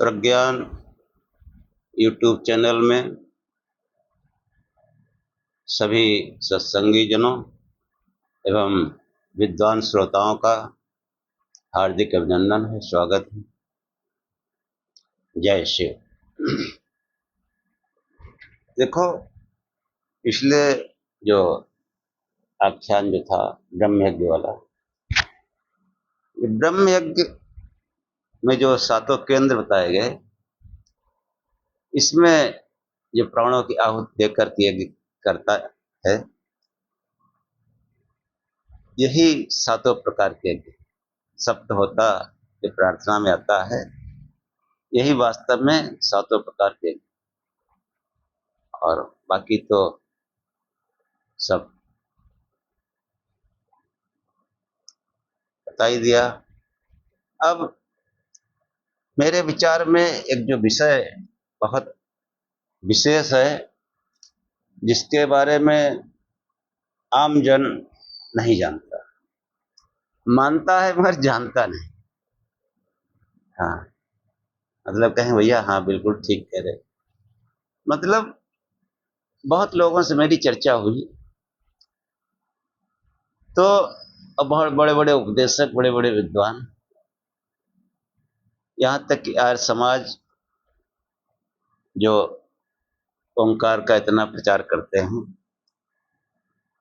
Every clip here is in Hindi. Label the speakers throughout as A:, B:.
A: प्रज्ञान यूट्यूब चैनल में सभी सत्संगी जनों एवं विद्वान श्रोताओं का हार्दिक अभिनंदन है, स्वागत है। जय शिव। देखो, पिछले जो आख्यान जो था ब्रह्म यज्ञ वाला, ब्रह्म यज्ञ में जो सातों केंद्र बताए गए, इसमें जो प्राणों की आहुति देकर के यज्ञ करता है, यही सातों प्रकार के यज्ञ। सप्त होता जो प्रार्थना में आता है, यही वास्तव में सातों प्रकार के यज्ञ, और बाकी तो सब बता ही दिया। अब मेरे विचार में एक जो विषय बहुत विशेष है, जिसके बारे में आम जन नहीं जानता, मानता है मगर जानता नहीं। हाँ, मतलब कहें भैया हाँ बिल्कुल ठीक कह रहे। मतलब बहुत लोगों से मेरी चर्चा हुई तो अब बहुत बड़े बड़े उपदेशक, बड़े बड़े विद्वान, यहाँ तक कि आर्य समाज जो ओंकार का इतना प्रचार करते हैं,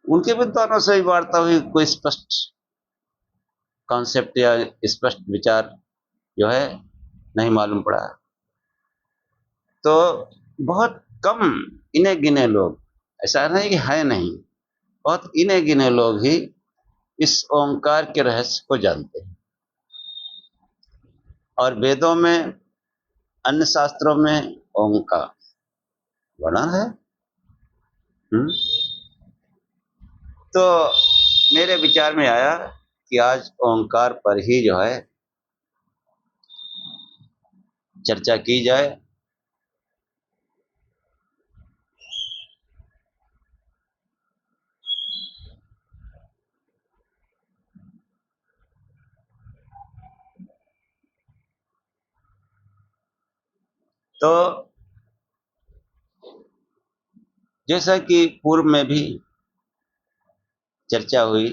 A: उनके विद्वानों से भी वार्ता हुई, कोई स्पष्ट कॉन्सेप्ट या स्पष्ट विचार जो है नहीं मालूम पड़ा। तो बहुत कम इन्हें गिने लोग, ऐसा नहीं कि है नहीं, बहुत इन्हें गिने लोग ही इस ओंकार के रहस्य को जानते हैं। और वेदों में, अन्य शास्त्रों में ओंकार बना है। तो मेरे विचार में आया कि आज ओंकार पर ही जो है चर्चा की जाए। तो जैसा कि पूर्व में भी चर्चा हुई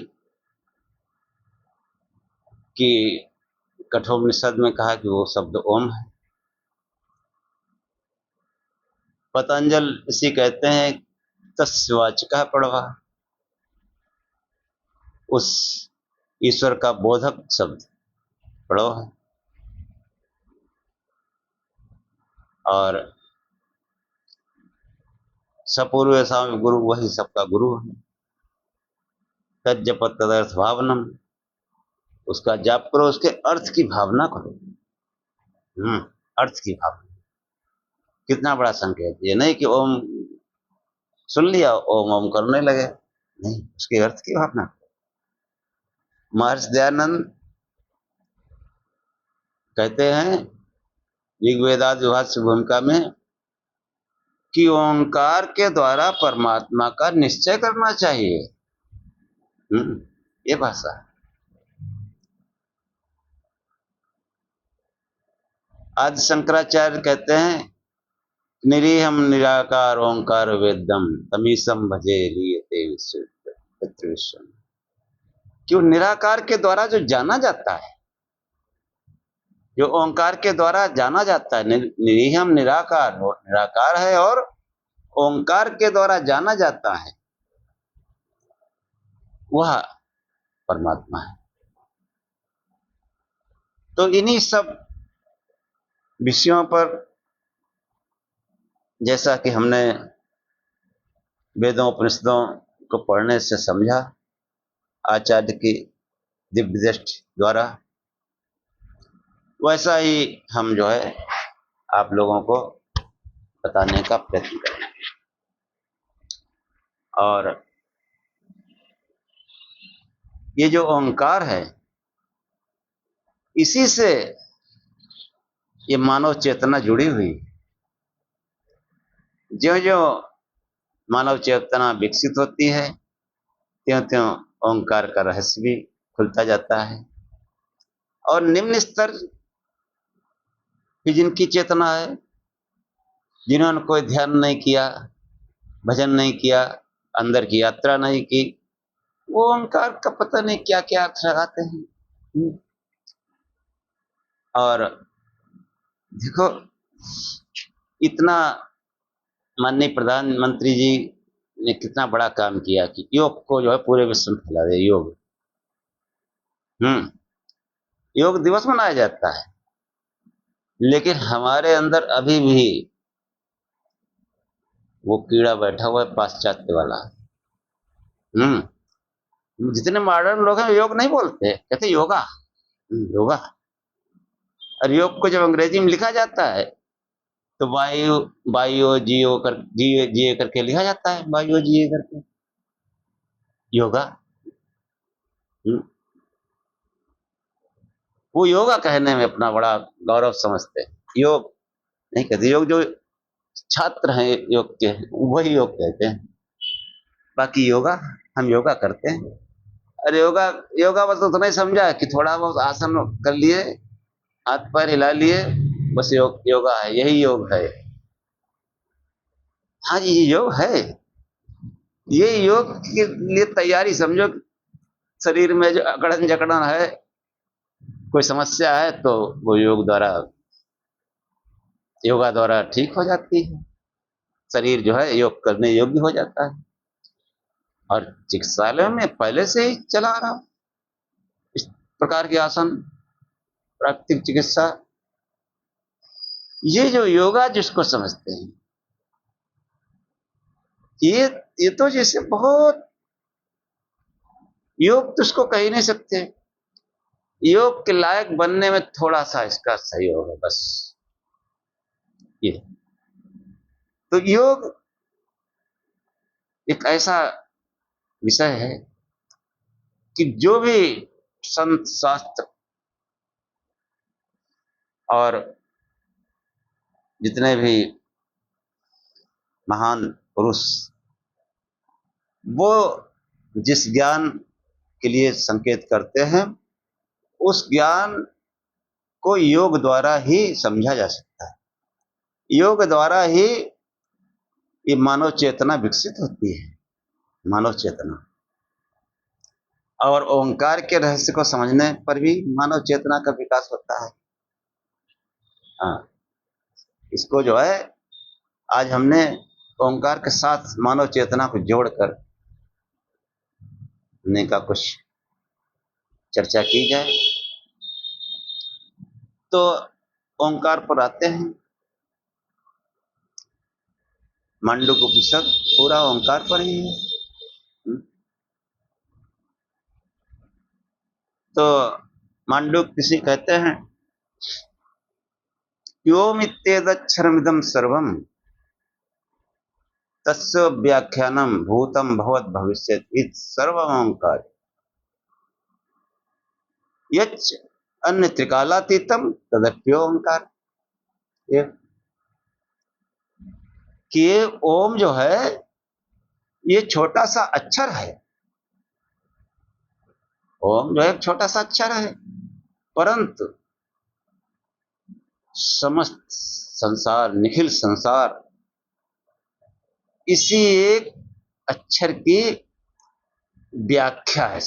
A: कि कठोपनिषद में कहा कि वो शब्द ओम है। पतंजल इसी कहते हैं तस्य वाचकः प्रणवः, उस ईश्वर का बोधक शब्द प्रणव है। और सपूर्व साम गुरु, वही सबका गुरु है। तज्जप तदर्थ भावनम, उसका जाप करो, उसके अर्थ की भावना करो। अर्थ की भावना, कितना बड़ा संकेत। ये नहीं कि ओम सुन लिया ओम ओम करने लगे, नहीं, उसके अर्थ की भावना। महर्षि दयानंद कहते हैं ऋग्वेदादि भाष्य भूमिका में कि ओंकार के द्वारा परमात्मा का निश्चय करना चाहिए। ये भाषा। आदि शंकराचार्य कहते हैं निरीहम निराकार ओंकार वेदम तमीसम भजे लियते विश्व, क्यों निराकार के द्वारा जो जाना जाता है, जो ओंकार के द्वारा जाना जाता है, निरीहम निराकार, वो निराकार है और ओंकार के द्वारा जाना जाता है, वह परमात्मा है। तो इन्हीं सब विषयों पर, जैसा कि हमने वेदों उपनिषदों को पढ़ने से समझा, आचार्य की दिव्य दृष्टि द्वारा, वैसा ही हम जो है आप लोगों को बताने का प्रयत्न करें। और ये जो ओंकार है, इसी से ये मानव चेतना जुड़ी हुई। ज्यों ज्यों मानव चेतना विकसित होती है, त्यों त्यों ओंकार का रहस्य भी खुलता जाता है। और निम्न स्तर कि जिनकी चेतना है, जिन्होंने कोई ध्यान नहीं किया, भजन नहीं किया, अंदर की यात्रा नहीं की, वो ओंकार का पता नहीं क्या क्या अर्थ लगाते हैं। और देखो, इतना माननीय प्रधानमंत्री जी ने कितना बड़ा काम किया कि योग को जो है पूरे विश्व में फैला दे। योग योग दिवस मनाया जाता है, लेकिन हमारे अंदर अभी भी वो कीड़ा बैठा हुआ है पाश्चात्य वाला। जितने मॉडर्न लोग हैं योग नहीं बोलते, कहते योगा। योगा। और योग को जब अंग्रेजी में लिखा जाता है तो बायो जिए करके लिखा जाता है, बायो जिए करके योगा। वो योगा कहने में अपना बड़ा गौरव समझते हैं, योग नहीं कहते। योग जो छात्र हैं योग के वही योग कहते हैं, बाकी योगा हम योगा करते हैं। अरे योगा योगा बस उतना ही समझा कि थोड़ा बहुत आसन कर लिए, हाथ पैर हिला लिए, बस योगा है, यही योग है। हाँ जी, ये योग है। ये योग के लिए तैयारी समझो। शरीर में जो अकड़न जकड़न है, कोई समस्या है, तो वो योगा द्वारा ठीक हो जाती है। शरीर जो है योग करने योग्य हो जाता है। और चिकित्सालय में पहले से ही चला आ रहा इस प्रकार के आसन, प्राकृतिक चिकित्सा। ये जो योगा जिसको समझते हैं, ये तो जैसे बहुत योग तो उसको कह ही नहीं सकते। योग के लायक बनने में थोड़ा सा इसका सहयोग है बस। ये तो योग एक ऐसा विषय है कि जो भी संत शास्त्र और जितने भी महान पुरुष वो जिस ज्ञान के लिए संकेत करते हैं, उस ज्ञान को योग द्वारा ही समझा जा सकता है। योग द्वारा ही ये मानव चेतना विकसित होती है, मानव चेतना। और ओंकार के रहस्य को समझने पर भी मानव चेतना का विकास होता है। हाँ, इसको जो है आज हमने ओंकार के साथ मानव चेतना को जोड़कर का कुछ चर्चा की जाए तो ओंकार पर आते हैं। मांडुक्य उपनिषद पूरा ओंकार पर ही है। तो मांडुक्य किसी कहते हैं, व्योमित्येदक्षरमिदं सर्वं तस्य व्याख्यानं भूतं भवत् भविष्यत् इति सर्वम् ओंकार यच्च अन्य त्रिकालातीतम तदप्योंकार। कि ओम जो है ये छोटा सा अक्षर है। ओम जो है एक छोटा सा अक्षर है, परंतु समस्त संसार, निखिल संसार इसी एक अक्षर की व्याख्या है।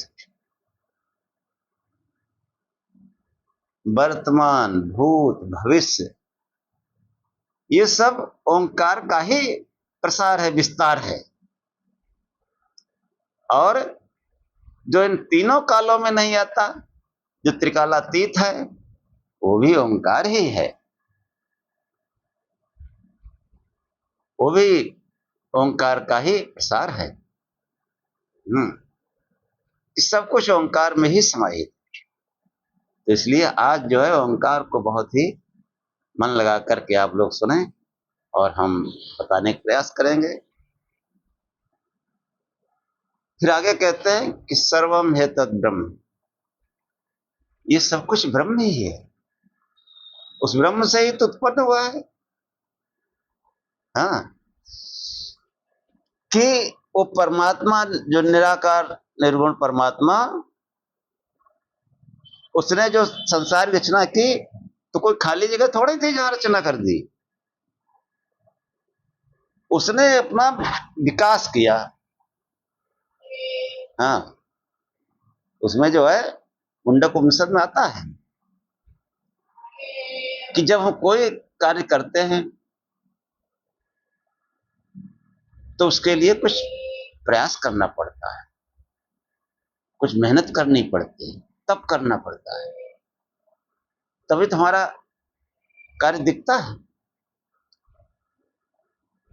A: वर्तमान, भूत, भविष्य, ये सब ओंकार का ही प्रसार है, विस्तार है। और जो इन तीनों कालों में नहीं आता, जो त्रिकालातीत है, वो भी ओंकार ही है, वो भी ओंकार का ही प्रसार है। सब कुछ ओंकार में ही समाहित। तो इसलिए आज जो है ओंकार को बहुत ही मन लगा करके आप लोग सुने और हम बताने का प्रयास करेंगे। फिर आगे कहते हैं कि सर्वम है तद ब्रह्म, ये सब कुछ ब्रह्म ही है, उस ब्रह्म से ही तो उत्पन्न हुआ है। हाँ, कि वो परमात्मा जो निराकार निर्गुण परमात्मा, उसने जो संसार की रचना की तो कोई खाली जगह थोड़ी थी जहां रचना कर दी। उसने अपना विकास किया। हाँ, उसमें जो है मुंडक उपनिषद में आता है कि जब हम कोई कार्य करते हैं तो उसके लिए कुछ प्रयास करना पड़ता है, कुछ मेहनत करनी पड़ती है, तब करना पड़ता है, तभी तुम्हारा कार्य दिखता है।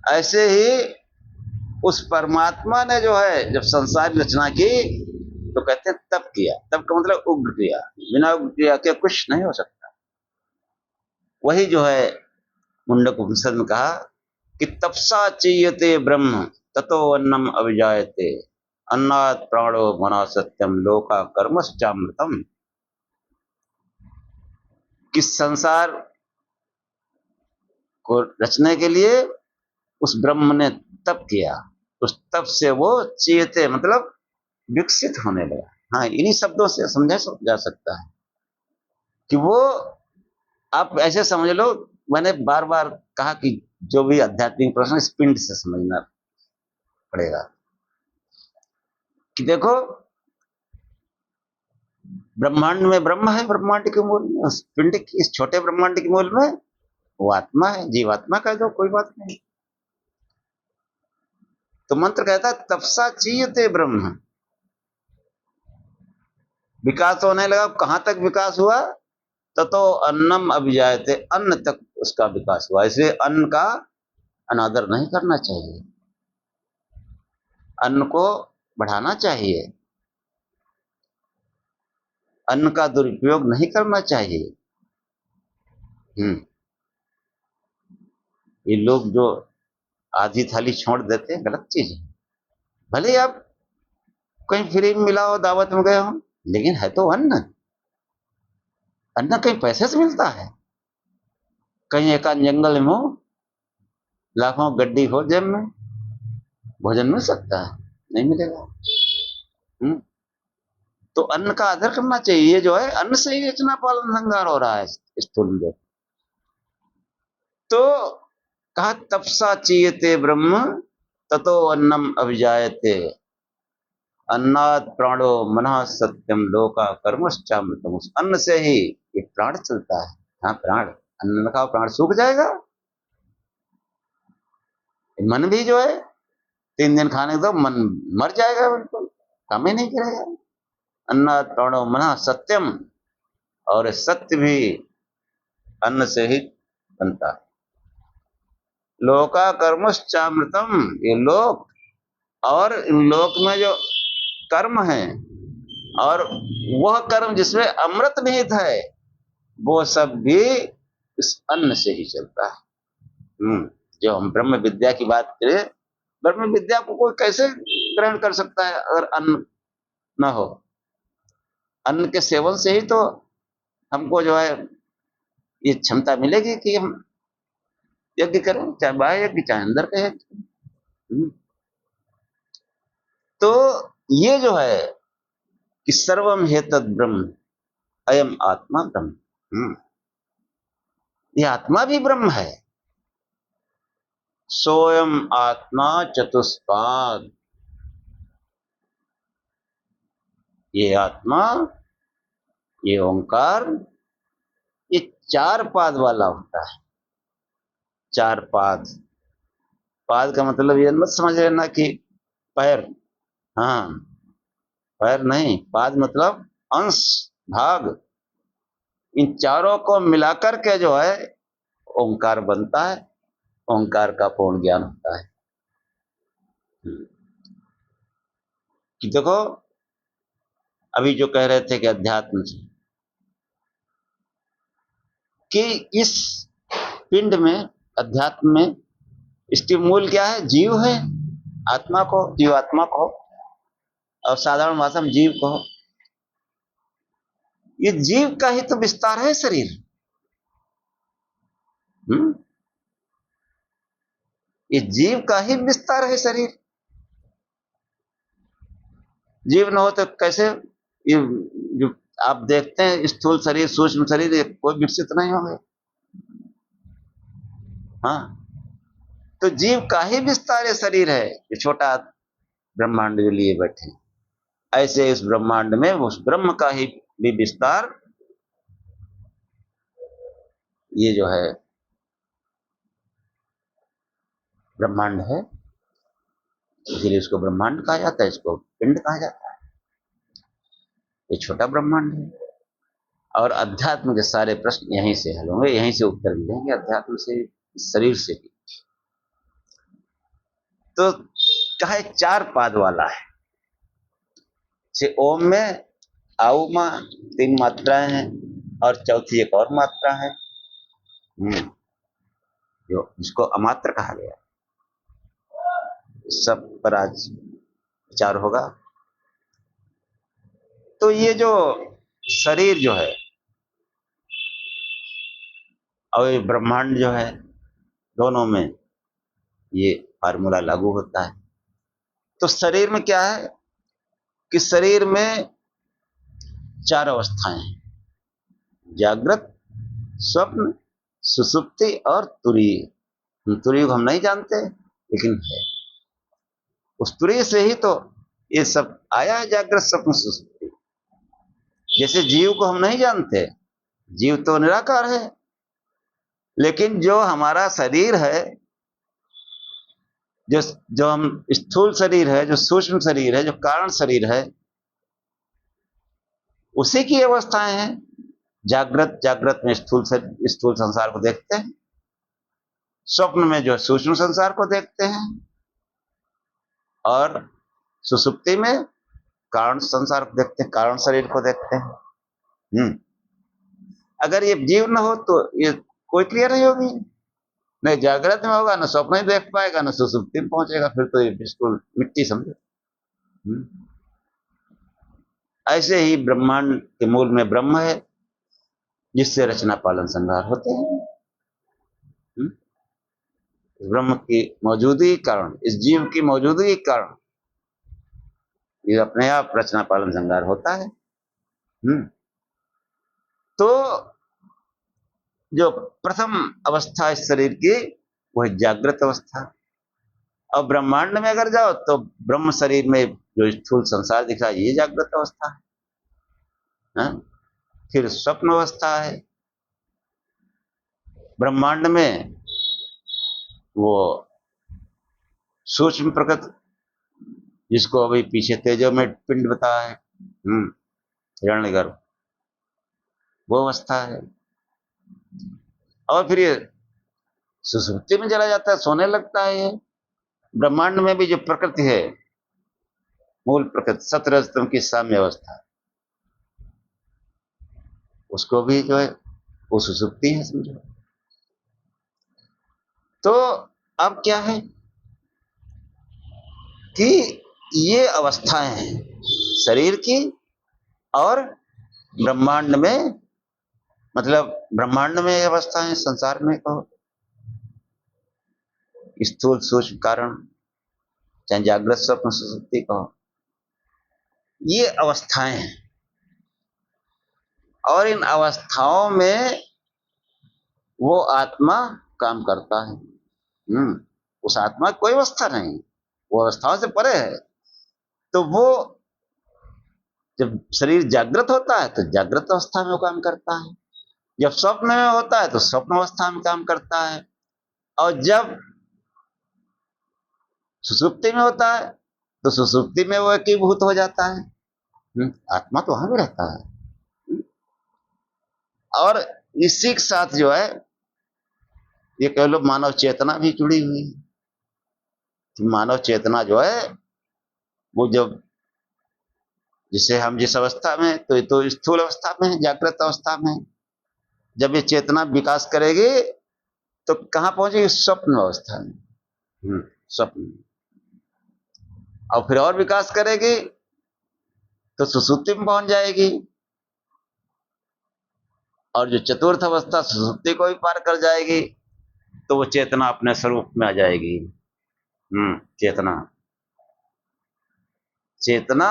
A: ऐसे ही उस परमात्मा ने जो है जब संसार की रचना की तो कहते हैं तब किया। तब का मतलब उग्र क्रिया, बिना उग्र क्रिया के कुछ नहीं हो सकता। वही जो है मुंडक उपनिषद में कहा कि तपसा चीयते ब्रह्म ततो अन्नम अभिजायते अन्नात् प्राणो मना सत्यम लोका कर्मश्चामृतम। कि संसार को रचने के लिए उस ब्रह्म ने तप किया, उस तप से वो चेते मतलब विकसित होने लगा। हाँ, इन्हीं शब्दों से समझा जा सकता है कि वो, आप ऐसे समझ लो, मैंने बार बार कहा कि जो भी आध्यात्मिक प्रश्न इस पिंड से समझना पड़ेगा कि देखो ब्रह्मांड में ब्रह्म है, ब्रह्मांड के मूल में, उस पिंड की, इस छोटे ब्रह्मांड के मूल में वो आत्मा है, जीवात्मा कह दो कोई बात नहीं। तो मंत्र कहता है तपसा चीयते ब्रह्म, विकास होने लगा। कहां तक विकास हुआ? ततो अन्नम अभिजायते, अन्न तक उसका विकास हुआ। इसलिए अन्न का अनादर नहीं करना चाहिए, अन्न को बढ़ाना चाहिए, अन्न का दुरुपयोग नहीं करना चाहिए। ये लोग जो आधी थाली छोड़ देते हैं गलत चीज है। भले आप कहीं फ्री में मिला हो, दावत में गए हो, लेकिन है तो अन्न। अन्न कहीं पैसे से मिलता है? कहीं एकांत जंगल में हो, लाखों गड्डी हो जेब में, भोजन मिल सकता है? नहीं मिलेगा। हम्म तो अन्न का आदर करना चाहिए। ये जो है अन्न से ही रचना पालन संहार हो रहा है स्थूल में। तो कहा तपसा चीयते ब्रह्म ततो अन्नम अभिजायते अन्नात् प्राणो मनः सत्यम लोका कर्मश्चामृतम। उस अन्न से ही ये प्राण चलता है। हाँ, प्राण, अन्न न खाओ प्राण सूख जाएगा। मन भी जो है 3 दिन खाने के तो मन मर जाएगा, बिल्कुल काम ही नहीं करेगा। अन्नात् प्राणो मनः सत्यम, और सत्य भी अन्न से ही बनता है। लोका कर्मश्चामृतम, ये लोक और इन लोक में जो कर्म है और वह कर्म जिसमें अमृत निहित है, वो सब भी इस अन्न से ही चलता है। जो हम ब्रह्म विद्या की बात करें, ब्रह्म विद्या को कोई कैसे ग्रहण कर सकता है अगर अन्न न हो? अन्न के सेवन से ही तो हमको जो है ये क्षमता मिलेगी कि हम यज्ञ करें, चाहे बाह्य यज्ञ चाहे अंदर का यज्ञ। तो ये जो है कि सर्वम हेतद ब्रह्म अयम आत्मा ब्रह्म, ये आत्मा भी ब्रह्म है। सोयम आत्मा चतुष्पाद, ये आत्मा, ये ओंकार, ये 4 पाद वाला होता है। 4 पाद, पाद का मतलब ये मत समझ लेना कि पैर, हाँ, पैर नहीं, पाद मतलब अंश, भाग। इन चारों को मिलाकर के जो है ओंकार बनता है, ओंकार का पूर्ण ज्ञान होता है। कि देखो अभी जो कह रहे थे कि अध्यात्म से, कि इस पिंड में, अध्यात्म में, इसके मूल क्या है? जीव है, आत्मा को जीवात्मा को, और साधारण भाषा में जीव को। ये जीव का ही तो विस्तार है शरीर। ये जीव का ही विस्तार है शरीर। जीव न हो तो कैसे ये जो आप देखते हैं स्थूल शरीर, सूक्ष्म शरीर, ये कोई विकसित नहीं होंगे। हाँ, तो जीव का ही विस्तार ये शरीर है, ये छोटा ब्रह्मांड जो लिए बैठे हैं। ऐसे इस ब्रह्मांड में उस ब्रह्म का ही भी विस्तार ये जो है ब्रह्मांड है, इसलिए इसको ब्रह्मांड कहा जाता है, इसको पिंड कहा जाता है। ये छोटा ब्रह्मांड है। और अध्यात्म के सारे प्रश्न यहीं से हल होंगे, यहीं से उत्तर मिलेंगे, अध्यात्म से, शरीर से भी। तो कहा 4 पाद वाला है। से ओम में आउ में 3 मात्राएं हैं और चौथी एक और मात्रा है जो इसको अमात्र कहा गया। सब पर आज विचार होगा। तो ये जो शरीर जो है और ये ब्रह्मांड जो है, दोनों में ये फार्मूला लागू होता है। तो शरीर में क्या है कि शरीर में 4 अवस्थाएं हैं, जागृत, स्वप्न, सुसुप्ति और तुरीय। तुरीय को हम नहीं जानते लेकिन है, उस तुरीय से ही तो ये सब आया है, जागृत, स्वप्न, सुसुप्ति। जैसे जीव को हम नहीं जानते, जीव तो निराकार है, लेकिन जो हमारा शरीर है, जो हम स्थूल शरीर है, जो सूक्ष्म शरीर है, जो कारण शरीर है, उसी की अवस्थाएं हैं। जागृत में स्थूल संसार को देखते हैं, स्वप्न में जो सूक्ष्म संसार को देखते हैं, और सुसुप्ति में कारण संसार को देखते हैं, कारण शरीर को देखते हैं। अगर ये जीव न हो तो ये कोई क्रिया नहीं होगी, नहीं जागृत में होगा, न स्वप्न ही देख पाएगा, न सुसुप्ति में पहुंचेगा, फिर तो ये बिल्कुल मिट्टी समझो। ऐसे ही ब्रह्मांड के मूल में ब्रह्म है, जिससे रचना पालन संहार होते हैं। ब्रह्म की मौजूदगी के कारण, इस जीव की मौजूदगी के कारण ये अपने आप रचना पालन संहार होता है। तो जो प्रथम अवस्था इस शरीर की वह जागृत अवस्था। और ब्रह्मांड में अगर जाओ तो ब्रह्म शरीर में जो स्थूल संसार दिख रहा है ये जागृत अवस्था है। फिर स्वप्न अवस्था है, ब्रह्मांड में वो सूक्ष्म प्रकृति, जिसको अभी पीछे तेजो में पिंड बताया है, हिरण्यगर्भ, वो अवस्था है। और फिर ये सुसुप्ति में चला जाता है, सोने लगता है। ये ब्रह्मांड में भी जो प्रकृति है, मूल प्रकृति, सतरजतम की साम्य अवस्था, उसको भी जो है वो सुसुप्ति है, समझो। तो अब क्या है कि ये अवस्थाएं हैं शरीर की, और ब्रह्मांड में, मतलब ब्रह्मांड में अवस्थाएं, संसार में कहो, स्थूल सूक्ष्म कारण, चाहे जागृत स्वप्न सुसुप्ति कहो, ये अवस्थाएं हैं। और इन अवस्थाओं में वो आत्मा काम करता है। उस आत्मा की कोई अवस्था नहीं, वो अवस्थाओं से परे है। तो वो जब शरीर जागृत होता है तो जागृत अवस्था में वो काम करता है, जब स्वप्न में होता है तो स्वप्न अवस्था में काम करता है, और जब सुसुप्ति में होता है तो सुसुप्ति में वो एकीभूत हो जाता है। आत्मा तो वहां भी रहता है। और इसी के साथ जो है ये कह लो मानव चेतना भी जुड़ी हुई है। मानव चेतना जो है वो जब, जिसे हम जिस अवस्था में, तो ये तो स्थूल अवस्था में है, जागृत अवस्था में, जब ये चेतना विकास करेगी तो कहां पहुंचेगी? स्वप्न अवस्था में, स्वप्न। और फिर और विकास करेगी तो सुसुप्ति में पहुंच जाएगी, और जो चतुर्थ अवस्था सुसुप्ति को भी पार कर जाएगी तो वो चेतना अपने स्वरूप में आ जाएगी। चेतना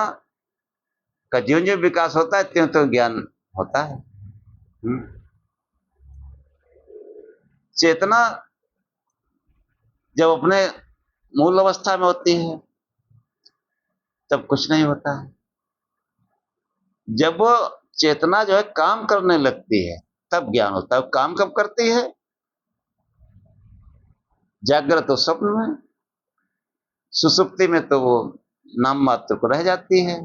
A: का ज्यों ज्यों विकास होता है त्यों त्यों ज्ञान होता है। चेतना जब अपने मूल अवस्था में होती है तब कुछ नहीं होता है। जब वो चेतना जो है काम करने लगती है तब ज्ञान होता है। काम कब करती है? जागृत और स्वप्न में। सुसुप्ति में तो वो नाम मात्र को रह जाती है।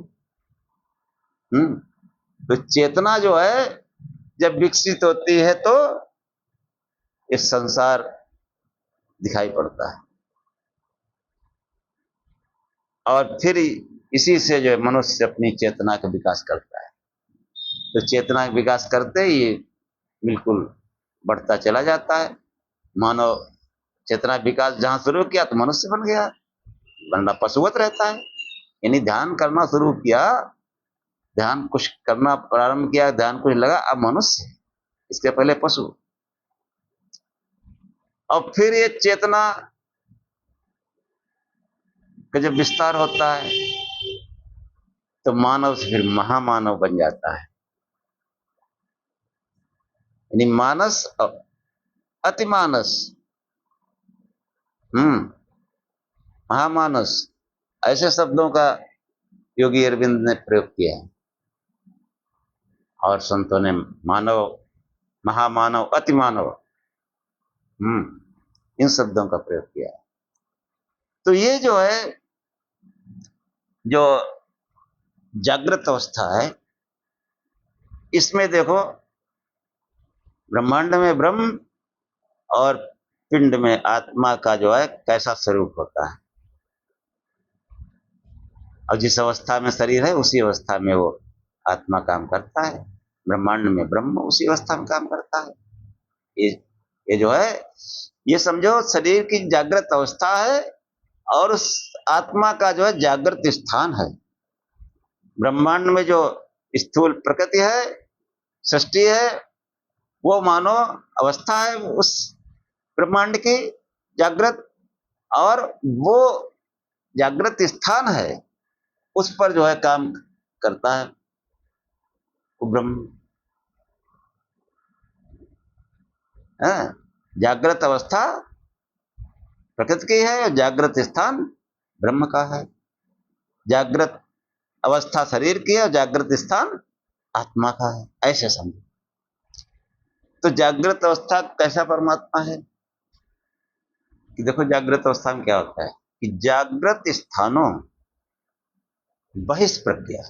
A: तो चेतना जो है जब विकसित होती है तो इस संसार दिखाई पड़ता है, और फिर इसी से जो है मनुष्य अपनी चेतना का विकास करता है। तो चेतना का विकास करते ही बिल्कुल बढ़ता चला जाता है। मानव चेतना विकास जहां शुरू किया तो मनुष्य बन गया, वरना पशुवत रहता है। यानी ध्यान करना शुरू किया, ध्यान कुछ करना प्रारंभ किया, ध्यान कुछ लगा, अब मनुष्य, इसके पहले पशु। और फिर ये चेतना का जब विस्तार होता है तो मानव से फिर महामानव बन जाता है। यानी मानस और अतिमानस, महामानस, ऐसे शब्दों का योगी अरविंद ने प्रयोग किया है, और संतों ने मानव, महामानव, अतिमानव, इन शब्दों का प्रयोग किया है। तो ये जो है, जो जागृत अवस्था है, इसमें देखो ब्रह्मांड में ब्रह्म और पिंड में आत्मा का जो है कैसा स्वरूप होता है। और जिस अवस्था में शरीर है उसी अवस्था में वो आत्मा काम करता है, ब्रह्मांड में ब्रह्म उसी अवस्था में काम करता है। ये जो है, ये समझो शरीर की जागृत अवस्था है और उस आत्मा का जो है जागृत स्थान है। ब्रह्मांड में जो स्थूल प्रकृति है, सृष्टि है, वो मानो अवस्था है उस ब्रह्मांड की जागृत, और वो जागृत स्थान है, उस पर जो है काम करता है वो ब्रह्म। जागृत अवस्था प्रकृति की है और जागृत स्थान ब्रह्म का है। जागृत अवस्था शरीर की है और जागृत स्थान आत्मा का है, ऐसे समझो। तो जागृत अवस्था कैसा परमात्मा है कि देखो जागृत अवस्था में क्या होता है कि जागृत स्थानों बहिष्प्रज्ञा,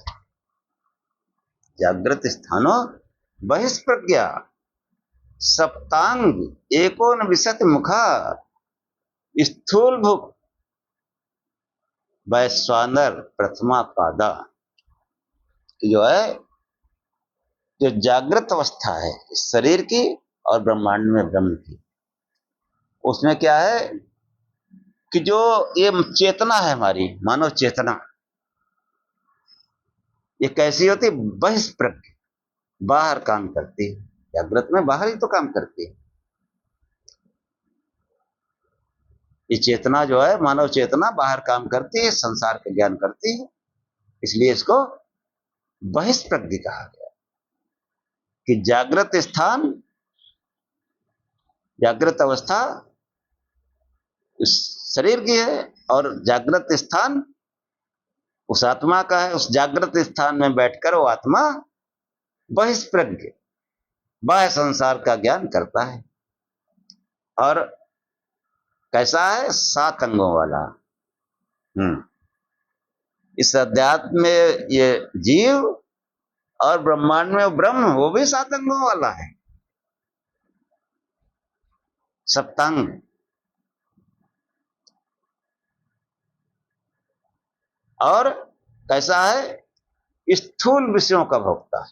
A: जागृत स्थानों बहिष्प्रज्ञा, सप्तांग एकोन विशत मुखा, स्थूल भुक वैश्वानर प्रथमा पादा। जो है, जो जागृत अवस्था है शरीर की और ब्रह्मांड में ब्रह्म की, उसमें क्या है कि जो ये चेतना है हमारी मानव चेतना, ये कैसी होती है? बहिष्प्रज्ञ, बाहर काम करती है। जागृत में बाहर ही तो काम करती है। ये चेतना जो है, मानव चेतना बाहर काम करती है, संसार का ज्ञान करती है, इसलिए इसको बहिष्प्रज्ञ कहा गया। कि जागृत स्थान, जागृत अवस्था उस शरीर की है और जागृत स्थान उस आत्मा का है। उस जागृत स्थान में बैठकर वो आत्मा बहिष्प्रज्ञ, बाह्य संसार का ज्ञान करता है। और कैसा है? 7 अंगों वाला। इस अध्यात्म में ये जीव और ब्रह्मांड में वो ब्रह्म, वो भी 7 अंगों वाला है, सप्तांग। और कैसा है? स्थूल विषयों का भोक्ता है।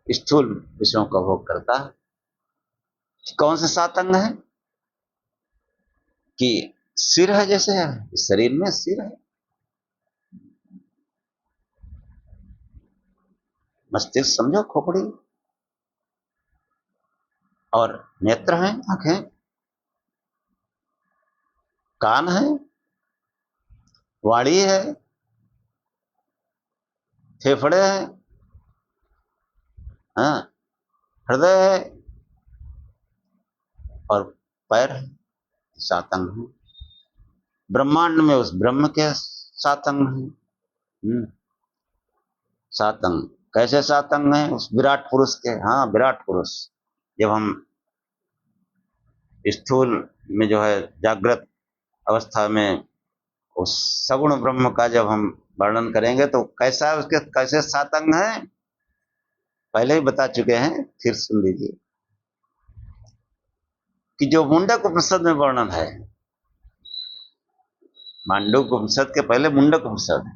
A: स्थूल विषयों का भोग करता है। कौन से 7 अंग हैं? कि सिर है, जैसे है इस शरीर में सिर है, मस्तिष्क समझो खोपड़ी, और नेत्र हैं, आंखें, कान है, वाणी है, फेफड़े हैं, हाँ, हृदय है और पैर है, 7 अंग हैं। ब्रह्मांड में उस ब्रह्म के 7 अंग हैं। 7 अंग कैसे 7 अंग हैं? उस विराट पुरुष के। हाँ, विराट पुरुष। जब हम स्थूल में जो है जागृत अवस्था में उस सगुण ब्रह्म का जब हम वर्णन करेंगे तो कैसा है, उसके कैसे 7 अंग हैं पहले ही बता चुके हैं, फिर सुन लीजिए कि जो मुंडक उपनिषद में वर्णन है, मांडूक्य उपनिषद के पहले मुंडक उपनिषद है,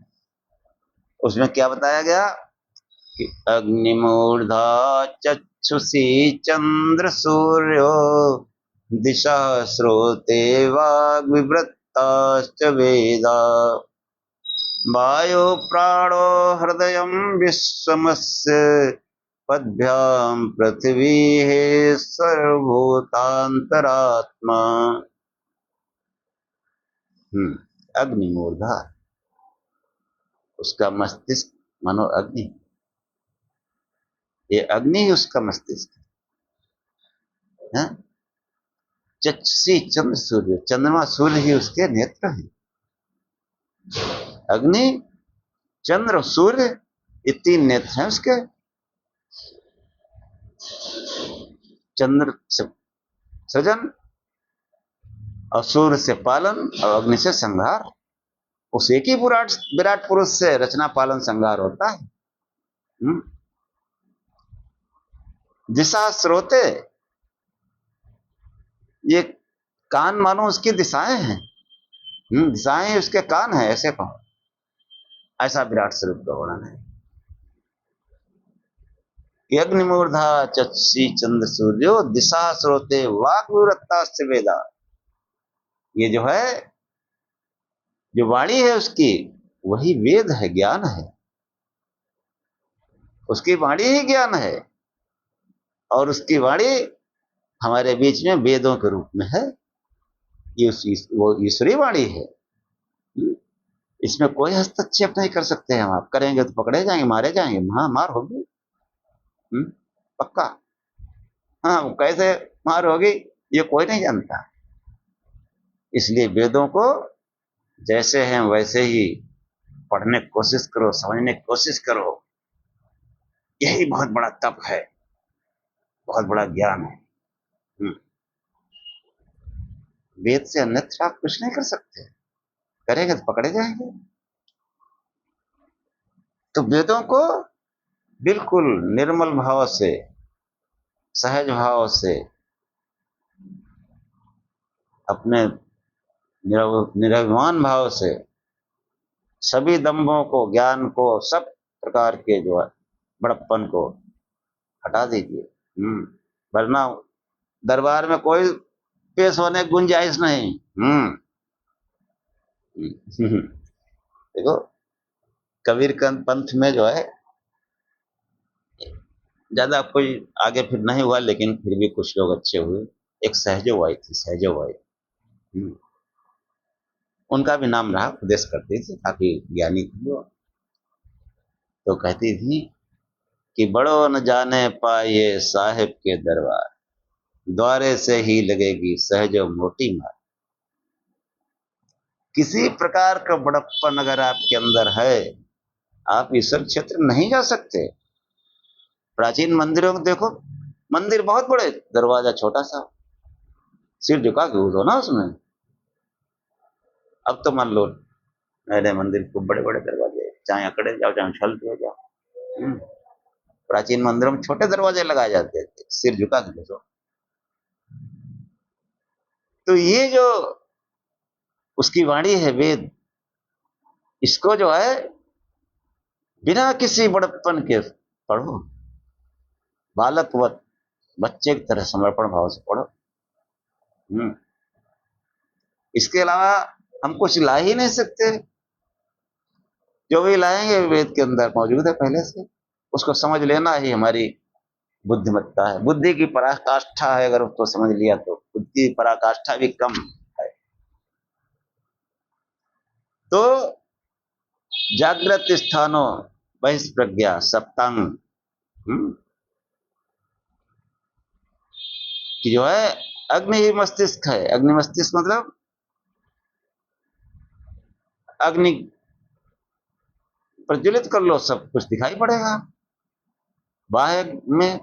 A: उसमें क्या बताया गया कि अग्निमूर्धा चक्षुषी चंद्र सूर्यो दिशा स्रोते वाग्विवृत्ताश्च वेदा वायु प्राणो हृदय विश्वमस्य पद्भ्याम पृथ्वी है सर्वभूतांतरात्मा। अग्निमूर्धा, उसका मस्तिष्क मानो अग्नि, ये अग्नि ही उसका मस्तिष्क है। चक्षुषी चंद्र सूर्य, चंद्रमा सूर्य ही उसके नेत्र हैं। अग्नि, चंद्र, सूर्य, ये 3 नेत्र हैं उसके। चंद्र से सृजन और सूर्य से पालन और अग्नि से संहार। उस एक ही विराट पुरुष से रचना पालन संहार होता है। दिशा स्रोते, ये कान मानो उसकी दिशाएं हैं। दिशाएं उसके कान हैं, ऐसे कहो, ऐसा विराट स्वरूप का वर्णन है। अग्निमूर्धा चक्षुषी चंद्र सूर्यो दिशा स्रोते वाक् विवृत्ताश्च वेदा। ये जो है, जो वाणी है उसकी, वही वेद है, ज्ञान है। उसकी वाणी ही ज्ञान है और उसकी वाणी हमारे बीच में वेदों के रूप में है। ये वो ईश्वरी वाणी है। इसमें कोई हस्तक्षेप नहीं कर सकते हैं। हम आप करेंगे तो पकड़े जाएंगे, मारे जाएंगे, मार होगी पक्का। हाँ, कैसे मार होगी ये कोई नहीं जानता। इसलिए वेदों को जैसे हैं वैसे ही पढ़ने की कोशिश करो, समझने की कोशिश करो। यही बहुत बड़ा तप है, बहुत बड़ा ज्ञान है। वेद से अन्यथा आप कुछ नहीं कर सकते, करेंगे तो पकड़े जाएंगे। तो वेदों को बिल्कुल निर्मल भाव से, सहज भाव से, अपने निरभिमान भाव से सभी दंभों को, ज्ञान को, सब प्रकार के जो है बड़प्पन को हटा दीजिए। वरना दरबार में कोई पेश होने की गुंजाइश नहीं। देखो कबीर पंथ में जो है ज्यादा कोई आगे फिर नहीं हुआ, लेकिन फिर भी कुछ लोग अच्छे हुए। एक सहजो आई थी, सहजो आई, उनका भी नाम रहा, उपदेश करती थी, काफी ज्ञानी थी वो। तो कहती थी कि बड़ो न जाने पाए साहिब के दरबार, द्वारे से ही लगेगी सहजो मोटी मार। किसी प्रकार का बड़प्पन अगर आपके अंदर है, आप ईश्वर क्षेत्र नहीं जा सकते। प्राचीन मंदिरों को देखो, मंदिर बहुत बड़े, दरवाजा छोटा सा, सिर झुका के घुसो ना उसमें। अब तो मान लो नए मंदिर को बड़े बड़े दरवाजे, चाहे अकड़े जाओ चाहे उछलते जाओ। प्राचीन मंदिरों में छोटे दरवाजे लगाए जाते थे, सिर झुका के घुसो। तो ये जो उसकी वाणी है वेद, इसको जो है बिना किसी बड़प्पन के पढ़ो, बालकवत, बच्चे की तरह समर्पण भाव से पढ़ो। इसके अलावा हम कुछ ला ही नहीं सकते। जो भी लाएंगे वेद के अंदर मौजूद है पहले से, उसको समझ लेना ही हमारी बुद्धिमत्ता है। बुद्धि की पराकाष्ठा है, अगर उसको समझ लिया तो बुद्धि की पराकाष्ठा भी कम है। तो जागृत स्थानो बहिष्प्रज्ञा सप्तांग, कि जो है अग्नि ही मस्तिष्क है। अग्नि मस्तिष्क मतलब अग्नि प्रज्वलित कर लो, सब कुछ दिखाई पड़ेगा। बाह्य में,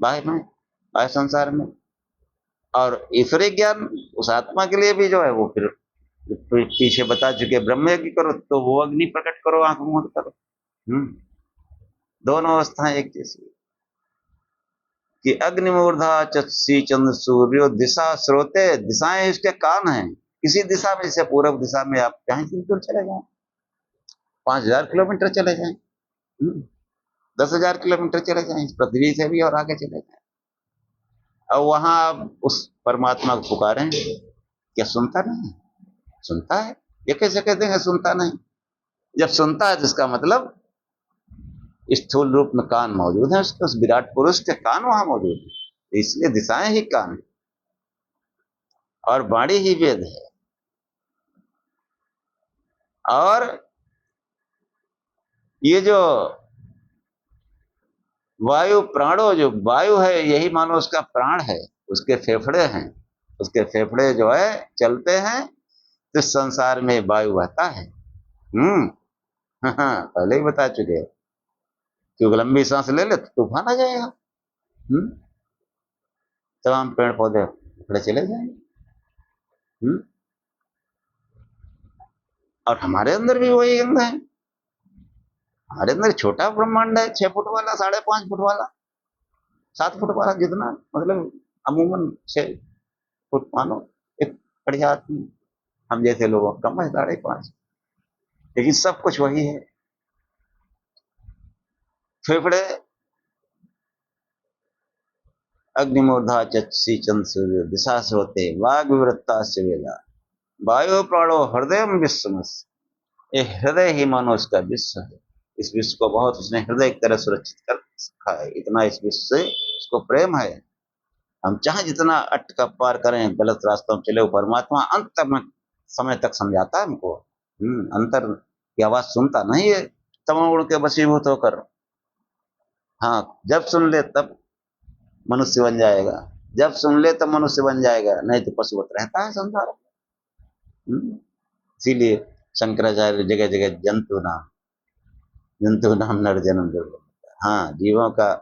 A: बाह्य में, बाह्य संसार में। और ईश्वरीय ज्ञान उस आत्मा के लिए भी जो है वो फिर पीछे बता चुके, ब्रह्म यज्ञ करो तो वो अग्नि प्रकट करो, आंख मूंद करो। दोनों अवस्थाएं एक जैसी कि अग्निमूर्धा चक्षुषी चंद्र सूर्यो दिशा स्रोते, दिशाएं इसके कान हैं। किसी दिशा में, जैसे पूर्व दिशा में आप कहीं से दूर चले जाएं, 5,000 किलोमीटर चले जाएं, 10,000 किलोमीटर चले जाएं, इस पृथ्वी से भी और आगे चले जाएं, और वहां आप उस परमात्मा को पुकारें, क्या सुनता नहीं? सुनता है। ये कैसे कहते हैं सुनता नहीं? जब सुनता है तो इसका मतलब स्थूल रूप में कान मौजूद है उसके, उस विराट पुरुष के कान वहां मौजूद है, इसलिए दिशाएं ही कान और वाणी ही वेद है। और ये जो वायु प्राणो, जो वायु है यही मानो उसका प्राण है, उसके फेफड़े हैं, उसके फेफड़े जो है चलते हैं तो संसार में वायु बहता है। हाँ, पहले ही बता चुके हैं, क्योंकि लंबी सांस ले ले तो तूफान आ जाएगा, तमाम पेड़ पौधे खड़े चले जाएंगे। और हमारे अंदर भी वही अंग है। हमारे अंदर छोटा ब्रह्मांड है, 6 फुट वाला, 5.5 फुट वाला, 7 फुट वाला, जितना मतलब अमूमन 6 फुट मानो एक बढ़िया आदमी, हम जैसे लोगों कम है 5.5, लेकिन सब कुछ वही है। फेफड़े अग्निमूर्धा चक्षुषी चंद्र सूर्य दिशा स्रोते वाग विवृत्ता से वेदा वायु प्राणो हृदय विश्व, ये हृदय ही मानो इसका विश्व है। इस विश्व को बहुत उसने हृदय की तरह सुरक्षित कर रखा है, इतना इस विश्व से उसको प्रेम है। हम चाहे जितना अट का पार करें, गलत रास्तों में चले, वो परमात्मा अंत में समय तक समझाता है हमको। अंतर की आवाज सुनता नहीं है तमोगुण के वशीभूत होकर। हाँ, जब सुन ले तब मनुष्य बन जाएगा, जब सुन ले तब मनुष्य बन जाएगा, नहीं तो पशुवत रहता है संसार में। इसीलिए शंकराचार्य जगह जगह जंतु नाम नर जन्म दुर्लभ। हाँ, जीवों का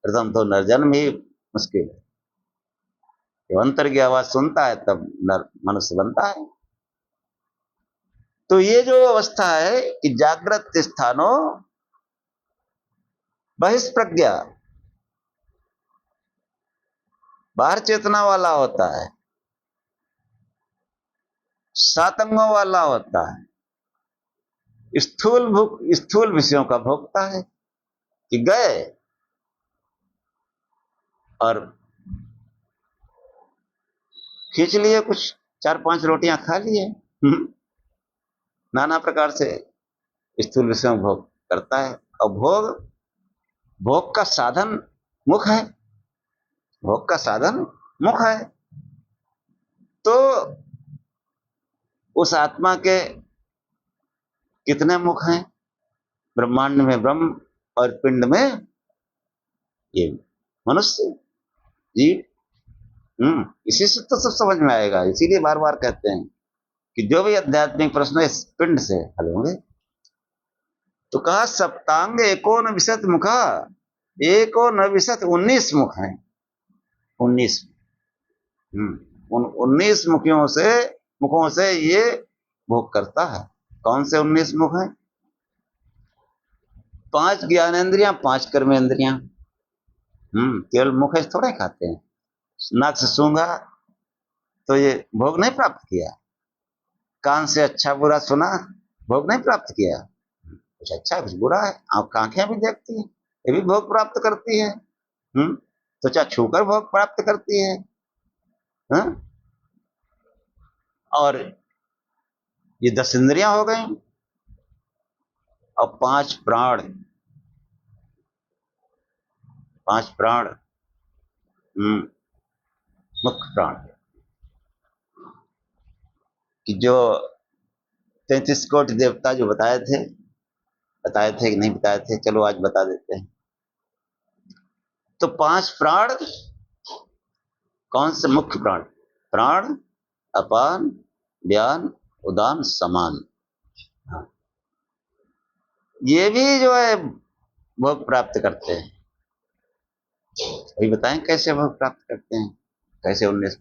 A: प्रथम तो नर जन्म ही मुश्किल है, जब अंतर की आवाज सुनता है तब नर मनुष्य बनता है। तो ये जो अवस्था है कि जागृत स्थानो बहिष्प्रज्ञा, बाहर चेतना वाला होता है, 7 अंगों वाला होता है, स्थूल विषयों का भोगता है कि गए और खींच लिए कुछ 4-5 रोटियां खा लिए, नाना प्रकार से स्थूल विषयों में भोग करता है। और भोग का साधन मुख है, भोग का साधन मुख है। तो उस आत्मा के कितने मुख हैं? ब्रह्मांड में ब्रह्म और पिंड में ये मनुष्य जीव। इसी से तो सब समझ में आएगा। इसीलिए बार बार कहते हैं कि जो भी आध्यात्मिक प्रश्न इस पिंड से हल होंगे। तो कहा सप्तांग एकोन विशत मुखा, एकोन विशत 19 मुख हैं, 19। उन 19 मुखों से ये भोग करता है। कौन से 19 मुख हैं? 5 ज्ञानेंद्रियां, 5 कर्मेंद्रियां। केवल मुख से थोड़े खाते हैं। नाक से सूंघा तो ये भोग नहीं प्राप्त किया, कान से अच्छा बुरा सुना, भोग नहीं प्राप्त किया, कुछ अच्छा कुछ बुरा है। आंखें भी देखती हैं, ये भी भोग प्राप्त करती है। त्वचा छूकर भोग प्राप्त करती है। और ये 10 इंद्रियां हो गई, और 5 प्राण, 5 प्राण मुख्य प्राण, कि जो 33 कोटि देवता जो बताए थे कि नहीं बताए थे, चलो आज बता देते हैं। तो 5 प्राण कौन से मुख्य प्राण? प्राण, अपान, व्यान, उदान, समान। हाँ। ये भी जो है भोग प्राप्त करते हैं। अभी बताएं कैसे भोग प्राप्त करते हैं, कैसे 19।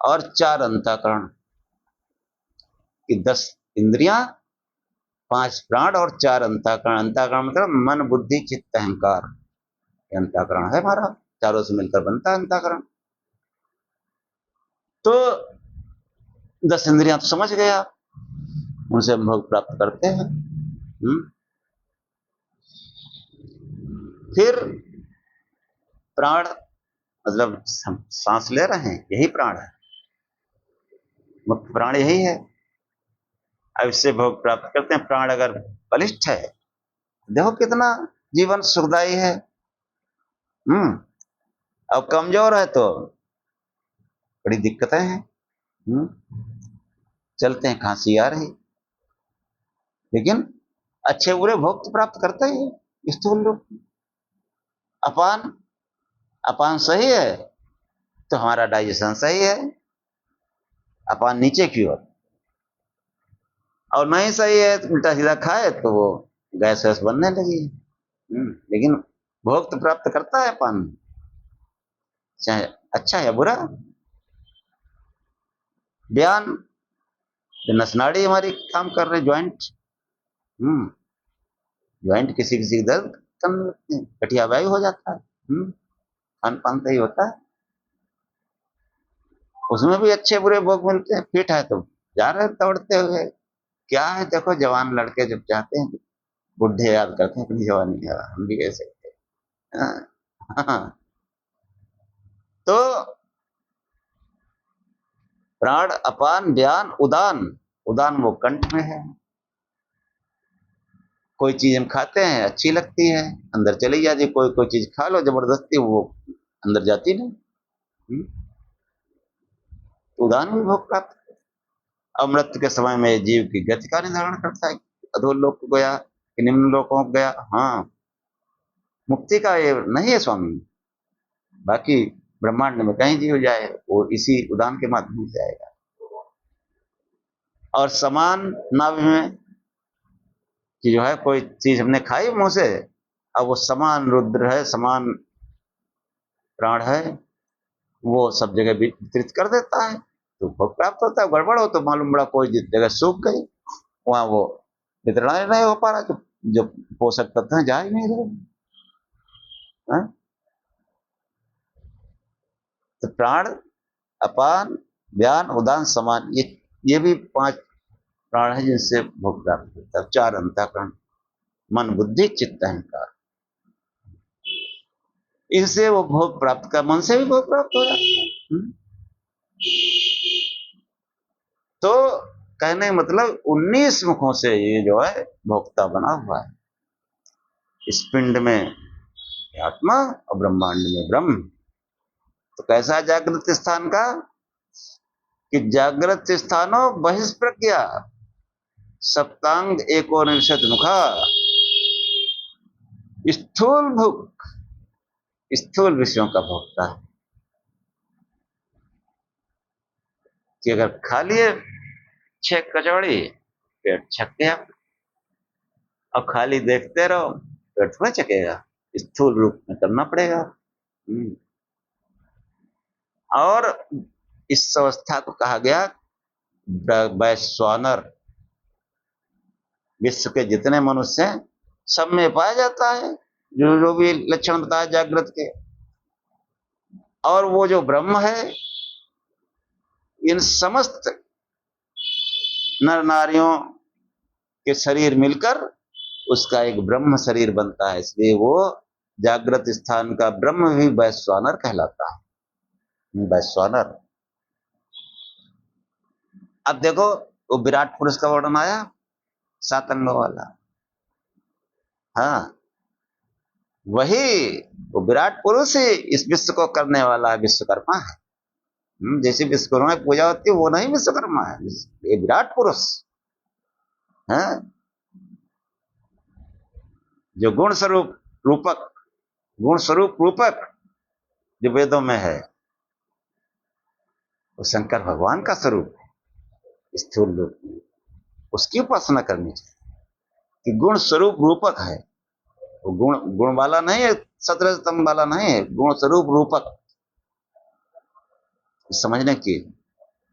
A: और 4 अंतःकरण की 10 इंद्रियां, 5 प्राण और 4 अंतःकरण। अंतःकरण मतलब मन, बुद्धि, चित्त, अहंकार। ये अंतःकरण है हमारा, चारों से मिलकर बनता है अंतःकरण। तो 10 इंद्रियां तो समझ गए आप, उनसे हम भोग प्राप्त करते हैं। फिर प्राण मतलब सांस ले रहे हैं, यही प्राण है, मुख्य प्राण यही है। अब इससे भोग प्राप्त करते हैं। प्राण अगर बलिष्ठ है, देखो कितना जीवन सुखदायी है। अब कमजोर है तो बड़ी दिक्कतें हैं। चलते हैं खांसी आ रही, लेकिन अच्छे बुरे भोग तो प्राप्त करते ही है स्थूल रूप। अपान, अपान सही है तो हमारा डाइजेशन सही है, अपान नीचे की ओर। और नहीं सही है तो उल्टा सीधा खाए तो वो गैस वैस बनने लगी। लेकिन भोग तो प्राप्त करता है अपान, चाहे अच्छा या बुरा। व्यान, नसनाड़ी हमारी काम कर रहे, ज्वाइंट। ज्वाइंट किसी किसी दर्द करने लगते हैं, गठिया वायु हो जाता है। खान पान सही होता है, उसमें भी अच्छे बुरे भोग मिलते हैं। फिट है तो जा रहे दौड़ते हुए। क्या है, देखो जवान लड़के जब जाते हैं, बुढ़े याद करते हैं अपनी जवानी है, हम भी कह सकते हैं। हाँ। तो प्राण, अपान, व्यान, उदान। उदान वो कंठ में है। कोई चीज हम खाते हैं अच्छी लगती है, अंदर चली जाती। कोई कोई चीज खा लो जबरदस्ती, वो अंदर जाती नहीं। उदान भी भोग प्राप्त। अमृत के समय में जीव की गति का निर्धारण करता है, अधोलोक को गया कि निम्न लोकों को गया। हाँ, मुक्ति का ये नहीं है स्वामी। बाकी ब्रह्मांड में कहीं जीव जाए वो इसी उदान के माध्यम से आएगा। और समान नाभि में कि जो है कोई चीज हमने खाई मुंह से, अब वो समान रुद्र है, समान प्राण है, वो सब जगह वितरित कर देता है तो भोग प्राप्त होता है। गड़बड़ हो तो मालूम पड़ा कोई जगह सूख गई, वहां वो वितरण नहीं हो पा रहा, जो पोषक तत्व है जा ही नहीं रहे। तो प्राण, अपान, व्यान, उदान, समान, ये भी 5 प्राण है जिनसे भोग प्राप्त होता है। 4 अंतःकरण, मन, बुद्धि, चित्त, अहंकार, इनसे वो भोग प्राप्त का, मन से भी भोग प्राप्त हो जाता है। तो कहने मतलब 19 मुखों से ये जो है भोक्ता बना हुआ है। इस पिंड में आत्मा और ब्रह्मांड में ब्रह्म। तो कैसा जागृत स्थान का कि जागृत स्थानो बहिष्प्रज्ञा सप्तांग एकोनिषद मुखा स्थूल भुक, स्थूल विषयों का भोक्ता है। कि अगर खा लिए 6 कचौड़ी, पेट छक गया, और खाली देखते रहो, पेट थोड़ा चकेगा, स्थूल रूप में करना पड़ेगा। और इस अवस्था को कहा गया वैश्वानर। विश्व के जितने मनुष्य हैं सब में पाया जाता है जो जो भी लक्षण बताया जागृत के। और वो जो ब्रह्म है, इन समस्त नर नारियों के शरीर मिलकर उसका एक ब्रह्म शरीर बनता है। इसलिए वो जागृत स्थान का ब्रह्म भी वैश्वानर कहलाता है। वैश्वानर। अब देखो वो विराट पुरुष का वर्णन आया 7 अंगों वाला। हाँ, वही वो विराट पुरुष ही इस विश्व को करने वाला विश्वकर्मा है। जैसे विश्वकर्मा की पूजा होती है वो नहीं विश्वकर्मा है, ये विराट पुरुष। हैं, जो गुण स्वरूप रूपक, गुण स्वरूप रूपक जो वेदों में है, वो शंकर भगवान का स्वरूप है स्थूल रूप में। उसकी उपासना करनी चाहिए कि गुण स्वरूप रूपक है, वो गुण वाला नहीं है, सतरजतम वाला नहीं है, गुण स्वरूप रूपक समझने की।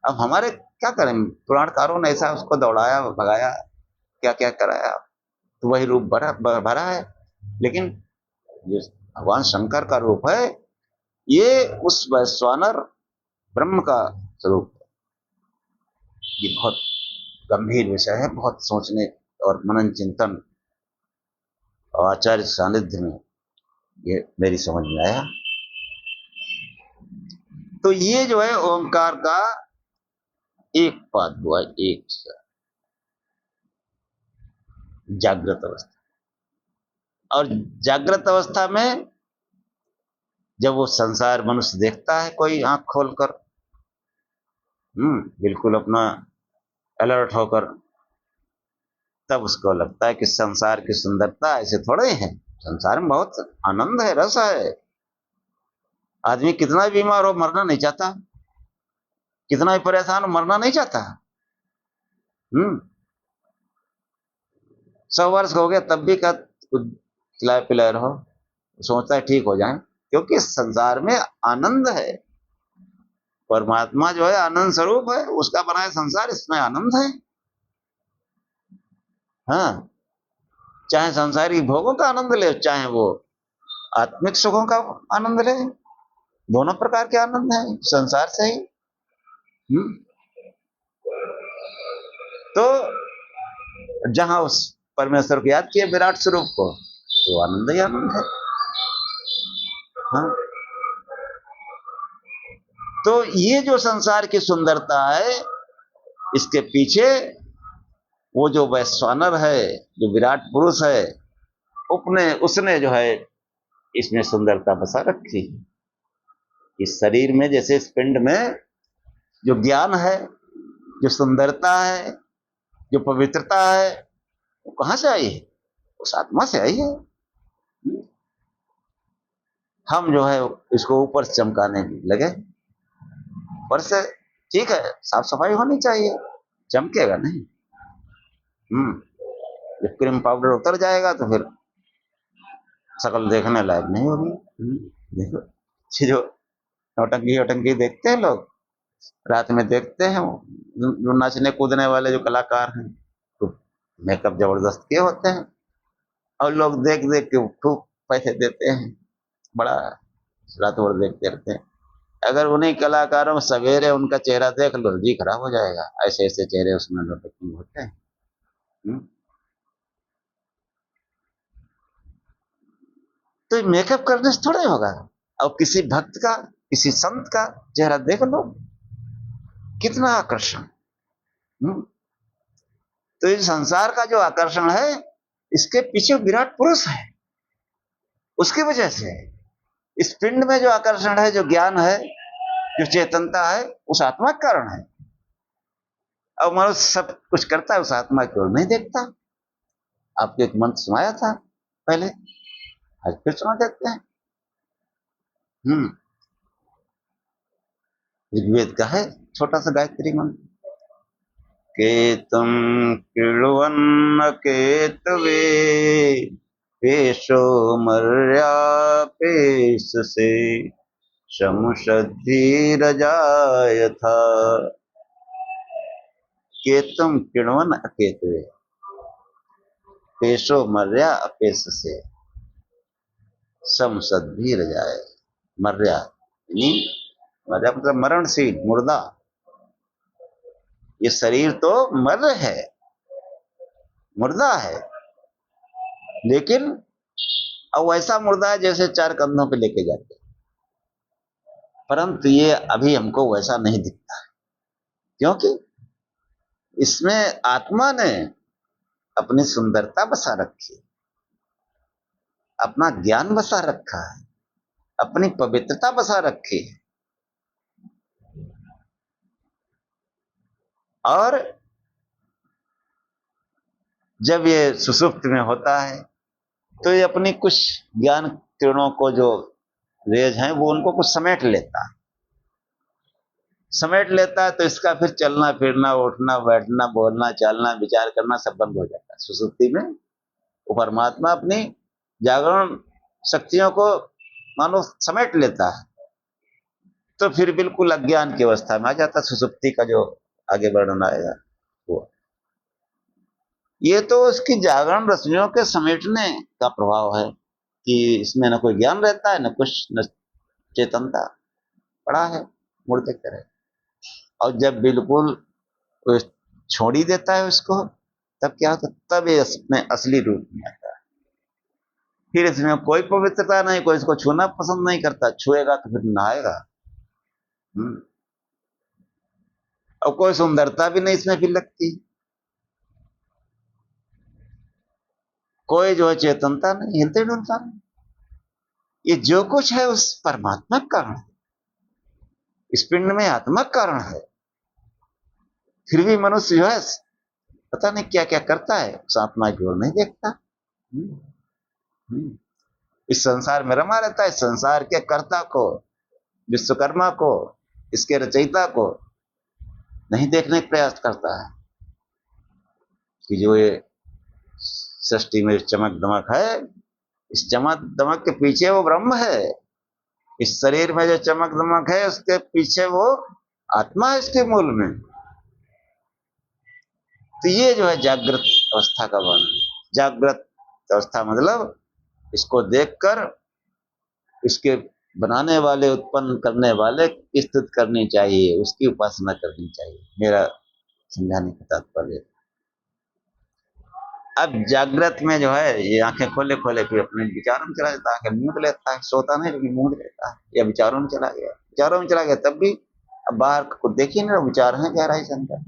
A: अब हमारे क्या करें, पुराणकारों ने ऐसा उसको दौड़ाया भगाया, क्या क्या कराया, तो वही रूप भरा है। लेकिन जो भगवान शंकर का रूप है, ये उस वैश्वानर ब्रह्म का स्वरूप है। ये बहुत गंभीर विषय है, बहुत सोचने और मनन चिंतन और आचार्य सानिध्य में ये मेरी समझ में आया। तो ये जो है ओंकार का एक पाद हुआ, एक जागृत अवस्था। और जागृत अवस्था में जब वो संसार मनुष्य देखता है कोई आंख खोलकर, बिल्कुल अपना अलर्ट होकर, तब उसको लगता है कि संसार की सुंदरता ऐसे थोड़े है, संसार में बहुत आनंद है, रस है। आदमी कितना भी बीमार हो मरना नहीं चाहता, कितना भी परेशान हो मरना नहीं चाहता। 100 वर्ष हो गया तब भी कुछ खिलाए पिलाए रहो, सोचता है ठीक हो जाए, क्योंकि संसार में आनंद है। परमात्मा जो है आनंद स्वरूप है, उसका बनाया संसार, इसमें आनंद है। हाँ, चाहे संसारी भोगों का आनंद ले, चाहे वो आत्मिक सुखों का आनंद ले, दोनों प्रकार के आनंद है संसार से ही। तो जहां उस परमेश्वर को याद किया, विराट स्वरूप को, तो आनंद ही आनंद है। हाँ, तो ये जो संसार की सुंदरता है, इसके पीछे वो जो वैश्वानर है, जो विराट पुरुष है, उसने जो है इसमें सुंदरता बसा रखी। इस शरीर में, जैसे इस पिंड में जो ज्ञान है, जो सुंदरता है, जो पवित्रता है, वो कहां से आई है? उस आत्मा से आई है। हम जो है इसको ऊपर से चमकाने लगे, ऊपर से ठीक है, साफ सफाई होनी चाहिए, चमकेगा नहीं। जब क्रीम पाउडर उतर जाएगा तो फिर शक्ल देखने लायक नहीं होगी। देखो जो नौटंकी वोटंकी देखते हैं लोग, रात में देखते हैं, जो नाचने कूदने वाले जो कलाकार हैं, तो मेकअप जबरदस्त किए होते हैं, और लोग देख देख के खूब पैसे देते हैं, बड़ा रात भर देखते रहते हैं। अगर उन्हीं कलाकारों में सवेरे उनका चेहरा देख लो, जी खराब हो जाएगा, ऐसे ऐसे चेहरे उसमें नौटंकी होते हैं। तो मेकअप करने से थोड़ा होगा। अब किसी भक्त का, किसी संत का चेहरा देख लो, कितना आकर्षण। तो इस संसार का जो आकर्षण है, इसके पीछे विराट पुरुष है, उसकी वजह से। इस पिंड में जो आकर्षण है, जो ज्ञान है, जो चेतनता है, उस आत्मा के कारण है। अब मनुष्य सब कुछ करता है, उस आत्मा की ओर नहीं देखता। आपको एक मंत्र सुनाया था पहले, आज फिर सुना देते हैं। ऋग्वेद का है छोटा सा गायत्री मंत्र। केतुम किण्वन्न केतवे पेशो मर्यापेशसे शमुषद्धीरजायथा। केतुम किण्वन अकेतवे पेशो मर्या अपेशसे शमुषद्धीरजाय। मर्या मर्या मतलब मरणशील, मुर्दा। ये शरीर तो मर है, मुर्दा है, लेकिन अब वैसा मुर्दा है जैसे 4 कंधों पे लेके जाते, परंतु ये अभी हमको वैसा नहीं दिखता है, क्योंकि इसमें आत्मा ने अपनी सुंदरता बसा रखी, अपना ज्ञान बसा रखा है, अपनी पवित्रता बसा रखी है। और जब ये सुषुप्त में होता है तो ये अपनी कुछ ज्ञान किरणों को, जो रेज हैं, वो उनको कुछ समेट लेता है। तो इसका फिर चलना फिरना, उठना बैठना, बोलना चालना, विचार करना सब बंद हो जाता है सुषुप्ति में। वो परमात्मा अपनी जागरण शक्तियों को मानो समेट लेता है, तो फिर बिल्कुल अज्ञान की अवस्था में आ जाता है। सुषुप्ति का जो आगे वर्णन आएगा वो, ये तो उसकी जागरण रश्मियों के समेटने का प्रभाव है कि इसमें न कोई ज्ञान रहता है, न कुछ, न चेतनता, पड़ा है मुर्दे की तरह। और जब बिल्कुल वो छोड़ ही देता है उसको, तब क्या होता है? तब ये अपने असली रूप में आता है। फिर इसमें कोई पवित्रता नहीं, कोई इसको छूना पसंद नहीं करता, छुएगा तो फिर नहाएगा। और कोई सुंदरता भी नहीं इसमें फिर लगती, कोई जो है चेतनता नहीं, हिलते डुलता नहीं। ये जो कुछ है उस परमात्मा का कारण है, इस पिंड में आत्मा का कारण है। फिर भी मनुष्य जो है पता नहीं क्या क्या करता है, उस आत्मा की ओर नहीं देखता। इस संसार में रमा रहता है, इस संसार के कर्ता को, विश्वकर्मा को, इसके रचयिता को नहीं देखने का प्रयास करता है कि जो ये सृष्टि में चमक दमक है, इस चमक दमक के पीछे वो ब्रह्म है। इस शरीर में जो चमक दमक है उसके पीछे वो आत्मा है, इसके मूल में। तो ये जो है जागृत अवस्था का वर्णन। जागृत अवस्था मतलब इसको देखकर इसके बनाने वाले, उत्पन्न करने वाले की स्तुति करनी चाहिए, उसकी उपासना करनी चाहिए, मेरा समझाने का तात्पर्य। अब जागृत में जो है ये आंखें खोले खोले फिर अपने विचारों में चला जाता है, आंखें मूंद लेता है, सोता नहीं लेकिन मूंद लेता है, या विचारों में चला गया, तब भी अब बाहर को देखिए ना, विचार है गहराई से अंदर।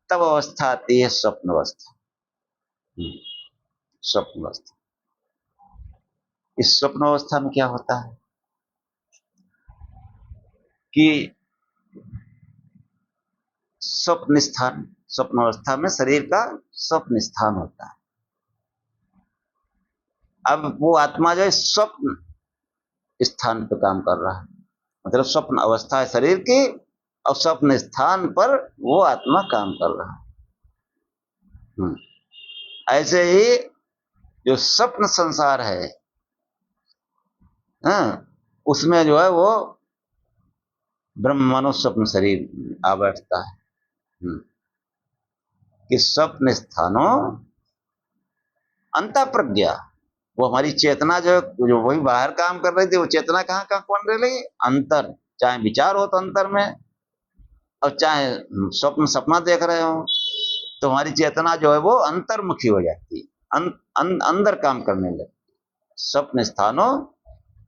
A: तब अवस्था आती है स्वप्न अवस्था। स्वप्न अवस्था, इस स्वप्न अवस्था में क्या होता है कि स्वप्न स्थान, स्वप्न अवस्था में शरीर का स्वप्न स्थान होता है। अब वो आत्मा जो है स्वप्न स्थान पर काम कर रहा है, मतलब स्वप्न अवस्था है शरीर की, और स्वप्न स्थान पर वो आत्मा काम कर रहा है। ऐसे ही जो स्वप्न संसार है, उसमें जो है वो ब्रह्म मानो स्वप्न शरीर आ बैठता है कि स्वप्न स्थानों अंतः प्रज्ञा, वो हमारी चेतना जो वही बाहर काम कर रही थी, वो चेतना कहाँ कहाँ बन रही, अंतर। चाहे विचार हो तो अंतर में, और चाहे स्वप्न सपना देख रहे हो तो हमारी चेतना जो है वो अंतर्मुखी हो जाती है, अंदर काम करने लगती। स्वप्न स्थानों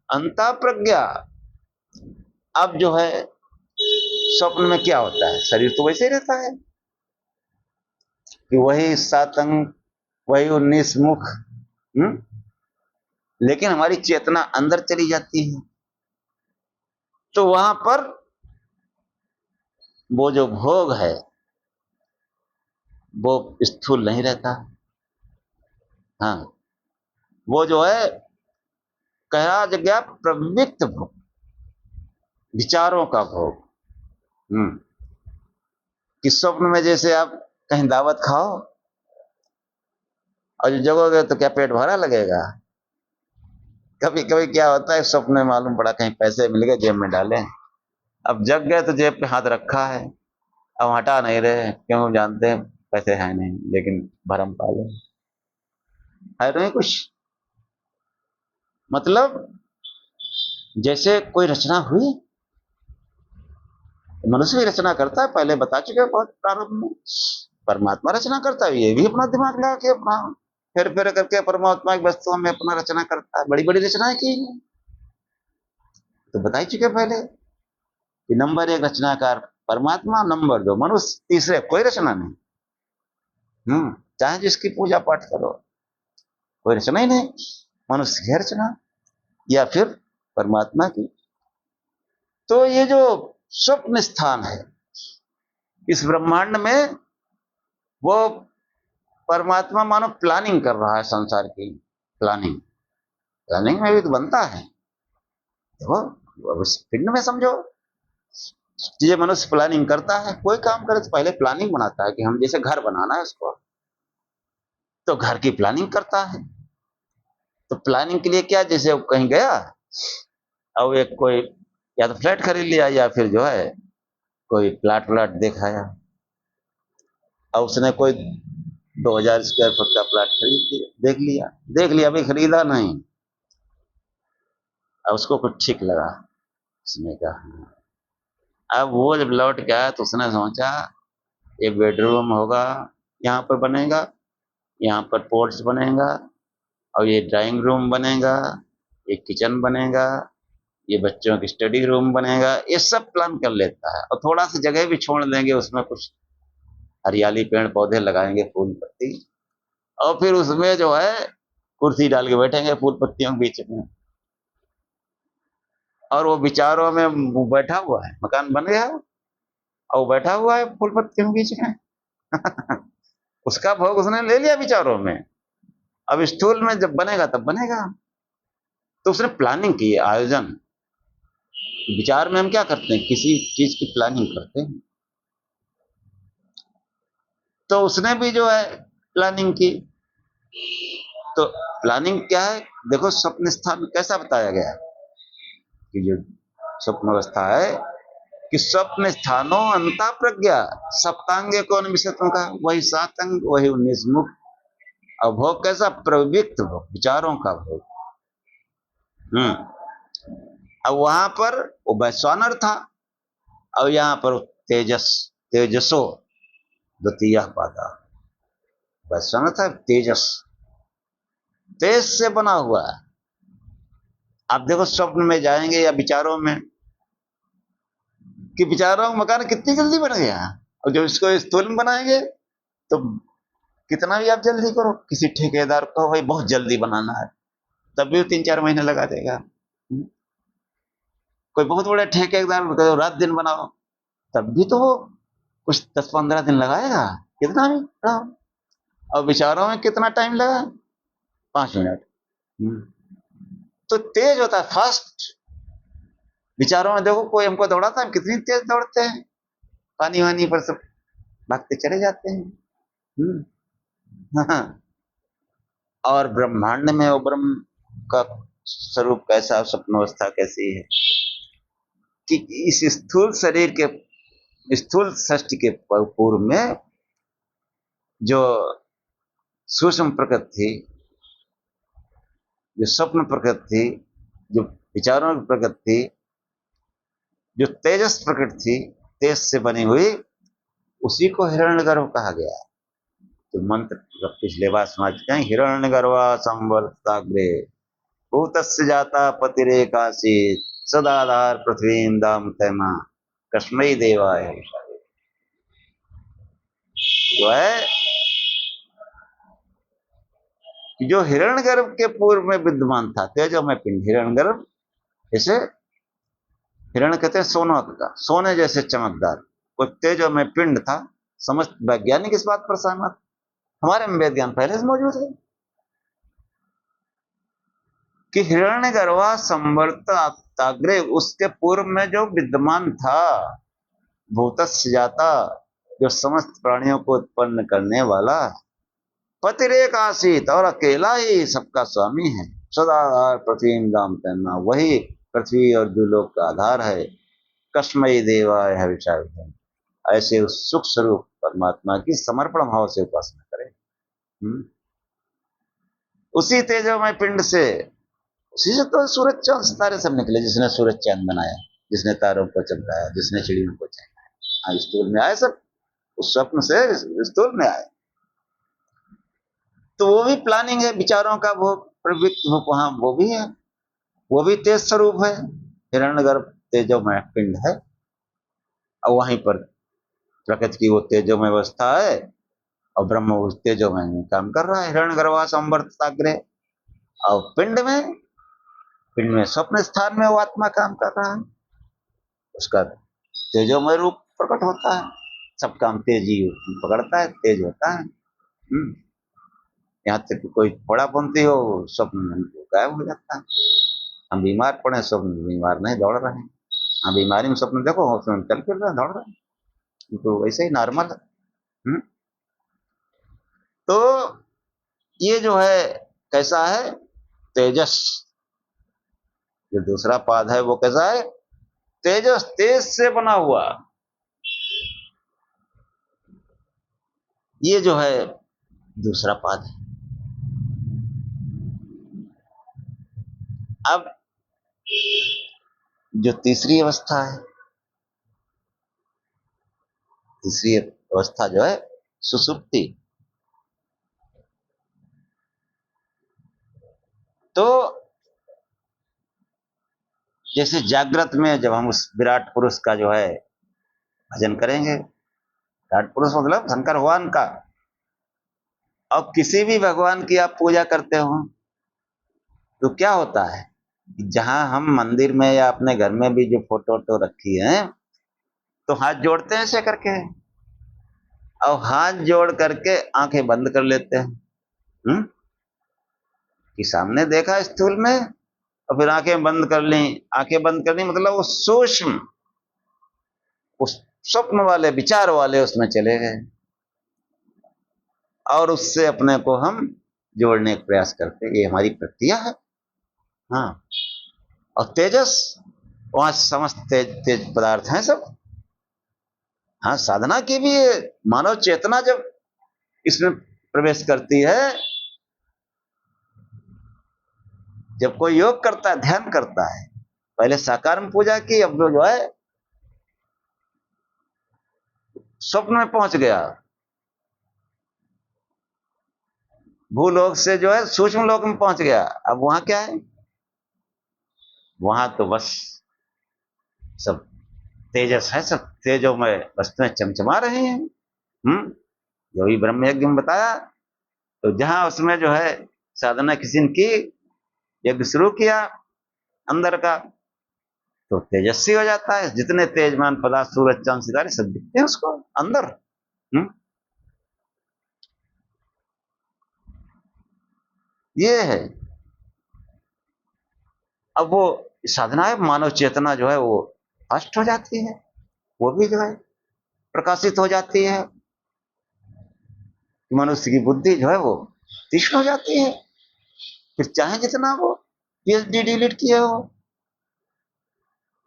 A: अंतः प्रज्ञा। अब जो है स्वप्न में क्या होता है, शरीर तो वैसे ही रहता है कि वही 7 अंग, वही 19 मुख, लेकिन हमारी चेतना अंदर चली जाती है, तो वहां पर वो जो भोग है वो स्थूल नहीं रहता। हाँ, वो जो है कहा गया प्रवृत्त भोग, विचारों का भोग। कि स्वप्न में जैसे आप कहीं दावत खाओ और जगोगे तो क्या पेट भरा लगेगा? कभी कभी क्या होता है, स्वप्न में मालूम पड़ा कहीं पैसे मिल गए, जेब में डाले, अब जग गए तो जेब पे हाथ रखा है, अब हटा नहीं रहे, क्यों? जानते हैं पैसे है नहीं, लेकिन भरम पाले है नहीं कुछ। मतलब जैसे कोई रचना हुई, मनुष्य भी रचना करता है, पहले बता चुके बहुत प्रारंभ में। परमात्मा रचना करता है, ये भी अपना दिमाग लगा के अपना फेर फेर करके परमात्मा की वस्तुओं में अपना रचना करता है। बड़ी बड़ी रचनाएं की है तो बता ही चुके पहले कि नंबर 1 रचनाकार परमात्मा, नंबर 2 मनुष्य, तीसरे कोई रचना नहीं। चाहे जिसकी पूजा पाठ करो, कोई रचना ही नहीं, मनुष्य की रचना या फिर परमात्मा की। तो ये जो स्वप्न स्थान है इस ब्रह्मांड में, वो परमात्मा मानो प्लानिंग कर रहा है संसार की। प्लानिंग प्लानिंग में भी तो बनता है। देखो अब इस पिंड में समझो, ये मनुष्य प्लानिंग करता है, कोई काम करे तो पहले प्लानिंग बनाता है कि हम जैसे घर बनाना है उसको, तो घर की प्लानिंग करता है। तो प्लानिंग के लिए क्या, जैसे कहीं गया और एक कोई या तो फ्लैट खरीद लिया या फिर जो है कोई प्लाट व्लाट दिखाया, और उसने कोई 2000 स्क्वायर फुट का प्लाट खरीद लिया, देख लिया अभी खरीदा नहीं, अब उसको कुछ ठीक लगा, उसने कहा हाँ। अब वो जब लौट के आया तो उसने सोचा ये बेडरूम होगा, यहाँ पर बनेगा, यहाँ पर पोर्च बनेगा, और ये ड्राइंग रूम बनेगा, ये किचन बनेगा, ये बच्चों की स्टडी रूम बनेगा, ये सब प्लान कर लेता है। और थोड़ा सी जगह भी छोड़ देंगे, उसमें कुछ हरियाली पेड़ पौधे लगाएंगे, फूल पत्ती, और फिर उसमें जो है कुर्सी डाल के बैठेंगे फूल पत्तियों के बीच में, और वो विचारों में वो बैठा हुआ है, मकान बन गया और वो बैठा हुआ है फूल पत्तियों के बीच में। उसका भोग उसने ले लिया विचारों में। अब स्थूल में जब बनेगा तब बनेगा। तो उसने प्लानिंग की, आयोजन। विचार में हम क्या करते हैं, किसी चीज की प्लानिंग करते हैं, तो उसने भी जो है प्लानिंग की। तो प्लानिंग क्या है, देखो स्वप्न स्थान कैसा बताया गया है कि जो स्वप्न अवस्था है कि स्वप्न स्थानों अंता प्रज्ञा सप्तांगे कौन विषयों का, वही 7 अंग, वही 19 मुख। और भोग कैसा, प्रवृत्त भोग, विचारों का भोग। अब वहां पर वो वैश्वानर था, और यहाँ पर तेजसो द्वितीय पादा। वैश्वानर था, तेजस, तेज से बना हुआ है। आप देखो स्वप्न में जाएंगे या विचारों में, कि विचारों का मकान कितनी जल्दी बन गया, और जब इसको स्थूल में बनाएंगे तो कितना भी आप जल्दी करो, किसी ठेकेदार को भाई बहुत जल्दी बनाना है, तब भी 3-4 महीने लगा देगा। कोई बहुत बड़े ठेकेदार को रात दिन बनाओ, तब भी तो वो कुछ 10-15 दिन लगाएगा, कितना भी बनाओ। और विचारों में कितना टाइम लगा, 5 मिनट। तो तेज होता है, फास्ट। विचारों में देखो कोई हमको दौड़ाता है, कितनी तेज दौड़ते हैं, पानी वानी पर सब भागते चले जाते हैं। हाँ। और ब्रह्मांड में वो ब्रह्म का स्वरूप कैसा, स्वप्नावस्था कैसी है कि इस स्थूल शरीर के, स्थूल सृष्टि के पूर्व में जो सूक्ष्म प्रकृति थी, जो स्वप्न प्रकृति थी, जो विचारों की प्रकृति थी, जो तेजस प्रकृति थी, तेज से बनी हुई, उसी को हिरण्यगर्भ कहा गया है। तो मंत्र पिछले बार समझ चुके हैं, हिरण्यगर्भा संवर्ताग्रे भूतस्य जाता पतिरेकाशी सदाधार पृथ्वीं दाम तैमा कस्मै देवाय। जो है जो हिरण्यगर्भ के पूर्व में विद्यमान था, तेजोमय पिंड हिरण्यगर्भ, जैसे हिरण कहते हैं सोना का, सोने जैसे चमकदार कोई तेजोमय पिंड था। समस्त वैज्ञानिक इस बात पर सहमत, हमारे में वेद ज्ञान पहले से मौजूद है कि हिरण्यगर्भा संवर्ताग्रे, उसके पूर्व में जो विद्यमान था, भूतस्य जाता, जो समस्त प्राणियों को उत्पन्न करने वाला, पतिरेक आसित, और अकेला ही सबका स्वामी है, सदाधार पृथ्वी दाम तैमा, वही पृथ्वी और द्युलोक का आधार है। कस्मै देवाय हविषा, ऐसे उस सुख स्वरूप परमात्मा की समर्पण भाव से उपासना करें। उसी तेजोमय पिंड से, उसी से तो सूरज चांद सितारे सब निकले, जिसने सूरज चांद बनाया, जिसने तारों को चमकाया, जिसने चिड़ियों को चमकाया, स्थूल में आए सब, उस स्वप्न से स्थूल में आए। तो वो भी प्लानिंग है, विचारों का वो प्रवृत्त वहां वो भी है, वो भी तेज स्वरूप है, हिरण्यगर्भ तेजोमय पिंड है। और वहीं पर प्रकृति की वो तेजोमय अवस्था है, और ब्रह्म उस तेजोमय में काम कर रहा है, हिरण्यगर्भा संवर्ताग्रे। और पिंड में स्वप्न स्थान में वो आत्मा काम कर रहा है, उसका तेजोमय रूप प्रकट होता है, सब काम तेजी पकड़ता है, तेज होता है। यहाँ तक कि कोई थोड़ा बुनती हो स्वप्न में गायब हो जाता है। हम बीमार पड़े, स्वप्न में बीमार नहीं, दौड़ रहे हैं। हाँ, बीमारी में स्वप्न देखो, उसमें चल फिर रहे हैं, दौड़ रहे हैं, तो वैसे ही नॉर्मल है। तो ये जो है कैसा है, तेजस। जो दूसरा पाद है वो कैसा है, तेजस, तेज से बना हुआ। ये जो है दूसरा पाद है। अब जो तीसरी अवस्था है, तीसरी अवस्था जो है सुसुप्ति। तो जैसे जागृत में जब हम उस विराट पुरुष का जो है भजन करेंगे, विराट पुरुष मतलब शंकर भगवान का, अब किसी भी भगवान की आप पूजा करते हो तो क्या होता है, जहां हम मंदिर में या अपने घर में भी जो फोटो वोटो रखी है, तो हाथ जोड़ते हैं ऐसे करके, और हाथ जोड़ करके आंखें बंद कर लेते हैं। कि सामने देखा स्थूल में, और फिर आंखें बंद कर ली। आंखें बंद करनी मतलब वो सूक्ष्म, उस स्वप्न वाले विचार वाले उसमें चले गए, और उससे अपने को हम जोड़ने का प्रयास करते। ये हमारी प्रक्रिया है। हाँ, और तेजस, वहां समस्त तेज तेज पदार्थ हैं सब। हाँ, साधना की भी मानव चेतना जब इसमें प्रवेश करती है, जब कोई योग करता है, ध्यान करता है, पहले साकार में पूजा की, अब जो है स्वप्न में पहुंच गया, भूलोक से जो है सूक्ष्म लोक में पहुंच गया। अब वहां क्या है, वहां तो बस सब तेजस है, सब तेजों में वस्तुएं चमचमा रही हैं। जो भी ब्रह्म यज्ञ में बताया, तो जहां उसमें जो है साधना किसी ने की, यज्ञ शुरू किया अंदर का, तो तेजस्वी हो जाता है। जितने तेजमान पदार्थ, सूरज चांद सितारे सब दिखते हैं उसको अंदर। ये है। अब वो साधना है, मानव चेतना जो है वो स्पष्ट हो जाती है, वो भी जो है प्रकाशित हो जाती है। मनुष्य की बुद्धि जो है वो तीक्ष्ण हो जाती है। फिर चाहे जितना वो पीएचडी डिलीट किए हो,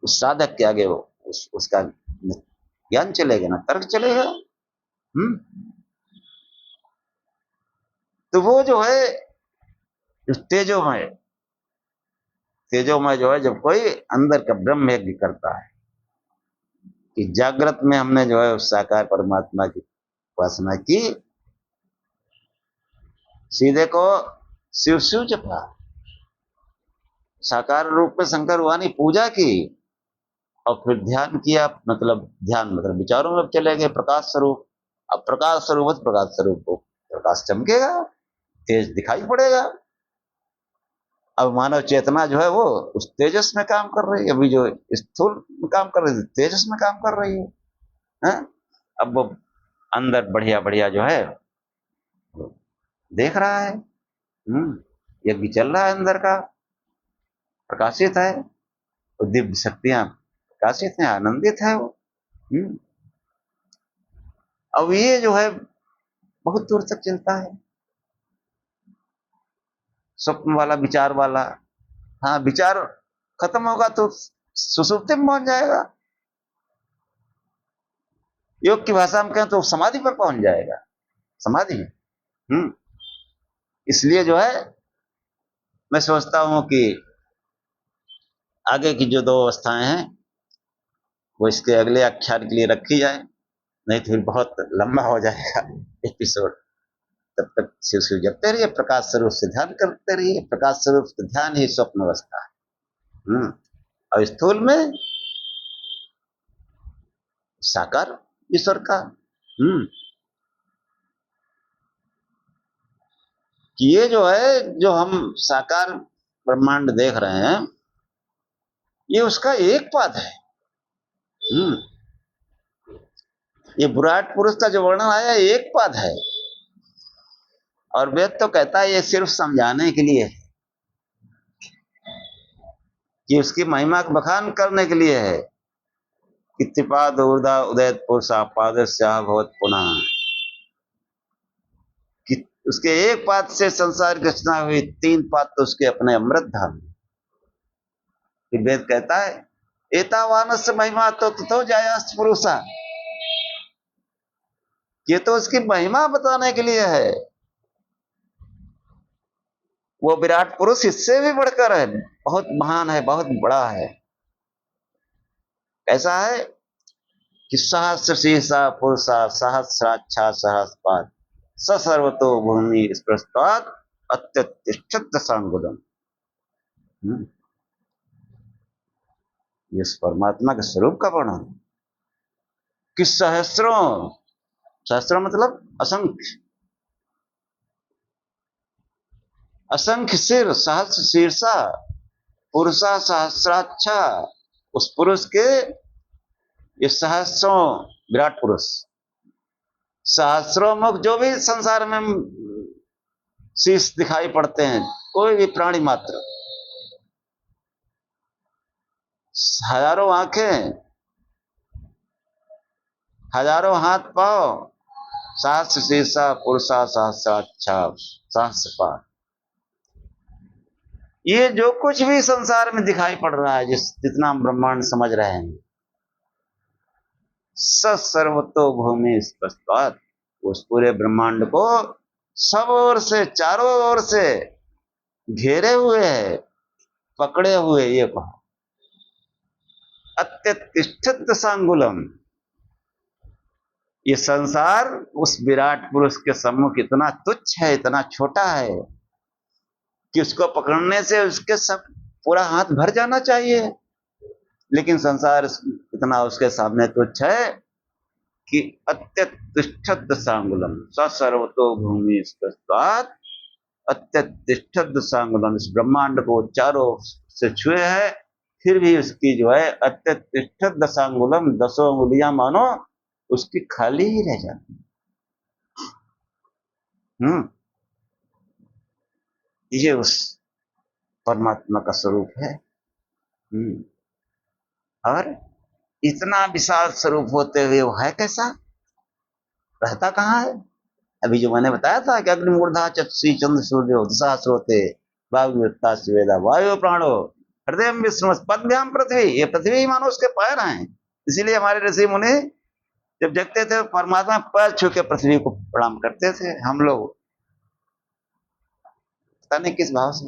A: उस साधक के आगे वो उसका ज्ञान चलेगा ना तर्क चलेगा। तो वो जो है तेजोमय, तेजोमय जो है, जब कोई अंदर का ब्रह्म यज्ञ करता है कि जागृत में हमने जो है उस साकार परमात्मा की उपासना की, सीधे को शिव शिव जपा, साकार रूप में शंकर भगवान की पूजा की, और फिर ध्यान किया, मतलब ध्यान मतलब विचारों में चले गए, प्रकाश स्वरूप। अब प्रकाश स्वरूप, प्रकाश स्वरूप को प्रकाश चमकेगा, तेज दिखाई पड़ेगा। अब मानव चेतना जो है वो उस तेजस में काम कर रही है। अभी जो स्थूल में काम कर रही है, तेजस में काम कर रही है? अब वो अंदर बढ़िया बढ़िया जो है देख रहा है, यज्ञ चल रहा है अंदर का, प्रकाशित है, और दिव्य शक्तियां प्रकाशित हैं, आनंदित है वो। अब ये जो है बहुत दूर तक चलता है, स्वप्न वाला, विचार वाला। हाँ, विचार खत्म होगा तो सुसुप्ति में पहुंच जाएगा। योग की भाषा में कहें तो समाधि पर पहुंच जाएगा, समाधि। इसलिए जो है मैं सोचता हूं कि आगे की जो दो अवस्थाएं हैं वो इसके अगले आख्यान के लिए रखी जाए, नहीं तो फिर बहुत लंबा हो जाएगा एपिसोड। तब तक शिव शिव जपते रहिए, प्रकाश स्वरूप से ध्यान करते रहिए। प्रकाश स्वरूप से ध्यान ही स्वप्न अवस्था है। और स्थूल में साकार ईश्वर का। कि ये जो है, जो हम साकार ब्रह्मांड देख रहे हैं, ये उसका एक पाद है। ये विराट पुरुष का जो वर्णन आया एक पाद है, और वेद तो कहता है ये सिर्फ समझाने के लिए है, कि उसकी महिमा का बखान करने के लिए है। कित्तिपाद ऊर्धा उदयत पुरुषा पादस्या भवत पुनः, कि उसके एक पाद से संसार की रचना हुई, 3 पाद तो उसके अपने अमृत धाम। वेद कहता है एतावानस्य महिमा तो जायास पुरुषा, ये तो उसकी महिमा बताने के लिए है। वो विराट पुरुष इससे भी बढ़कर है, बहुत महान है, बहुत बड़ा है। ऐसा है कि सहस्र शीर्षा पुरुषा सहस्राक्षा सहस्रपाद सर्वतो भूमि स्पृष्टात् अत्यतिष्ठत् सांगुलम। ये परमात्मा के स्वरूप का वर्णन, कि सहस्रों, सहस्रों मतलब असंख्य, असंख्य सिर, सहस्र शीर्षा पुरुषा सहस्राक्षा, उस पुरुष के ये सहस्रों विराट पुरुष, सहस्रों मुख जो भी संसार में शीर्ष दिखाई पड़ते हैं, कोई भी प्राणी मात्र, हजारों आंखें, हजारों हाथ पांव, सहस्र शीर्षा पुरुषा सहस्राक्षा सहस्रपाद, ये जो कुछ भी संसार में दिखाई पड़ रहा है, जितना हम ब्रह्मांड समझ रहे हैं, सर्वतो भूमि स्पष्टात्, उस पूरे ब्रह्मांड को सब ओर से, चारों ओर से घेरे हुए है, पकड़े हुए, ये कहा अत्यतिष्ठित सांगुलम। ये संसार उस विराट पुरुष के सम्मुख इतना तुच्छ है, इतना छोटा है कि उसको पकड़ने से उसके सब पूरा हाथ भर जाना चाहिए, लेकिन संसार इतना उसके सामने तुच्छ है कि अत्यतिष्ठित सांगुलम सर्वतो भूमि स्पष्टात् अत्यतिष्ठित सांगुलम, इस ब्रह्मांड को चारों से छुए है, फिर भी उसकी जो है अत्यतिष्ठित सांगुलम, 10 उंगलियां मानो उसकी खाली ही रह जाती। ये उस परमात्मा का स्वरूप है। और इतना विशाल स्वरूप होते हुए वो है कैसा, रहता कहाँ है? अभी जो मैंने बताया था कि अग्निमूर्धा चक्षुषी चंद्र सूर्य दशा स्रोते वायुता वेदा वायु प्राणो हृदय विष्णु पद्भ्याम पृथ्वी, ये पृथ्वी मानो उसके पैर हैं। इसीलिए हमारे ऋषि मुनि जब जगते थे परमात्मा पैर छू के पृथ्वी को प्रणाम करते थे। हम लोग पता नहीं किस भाव से।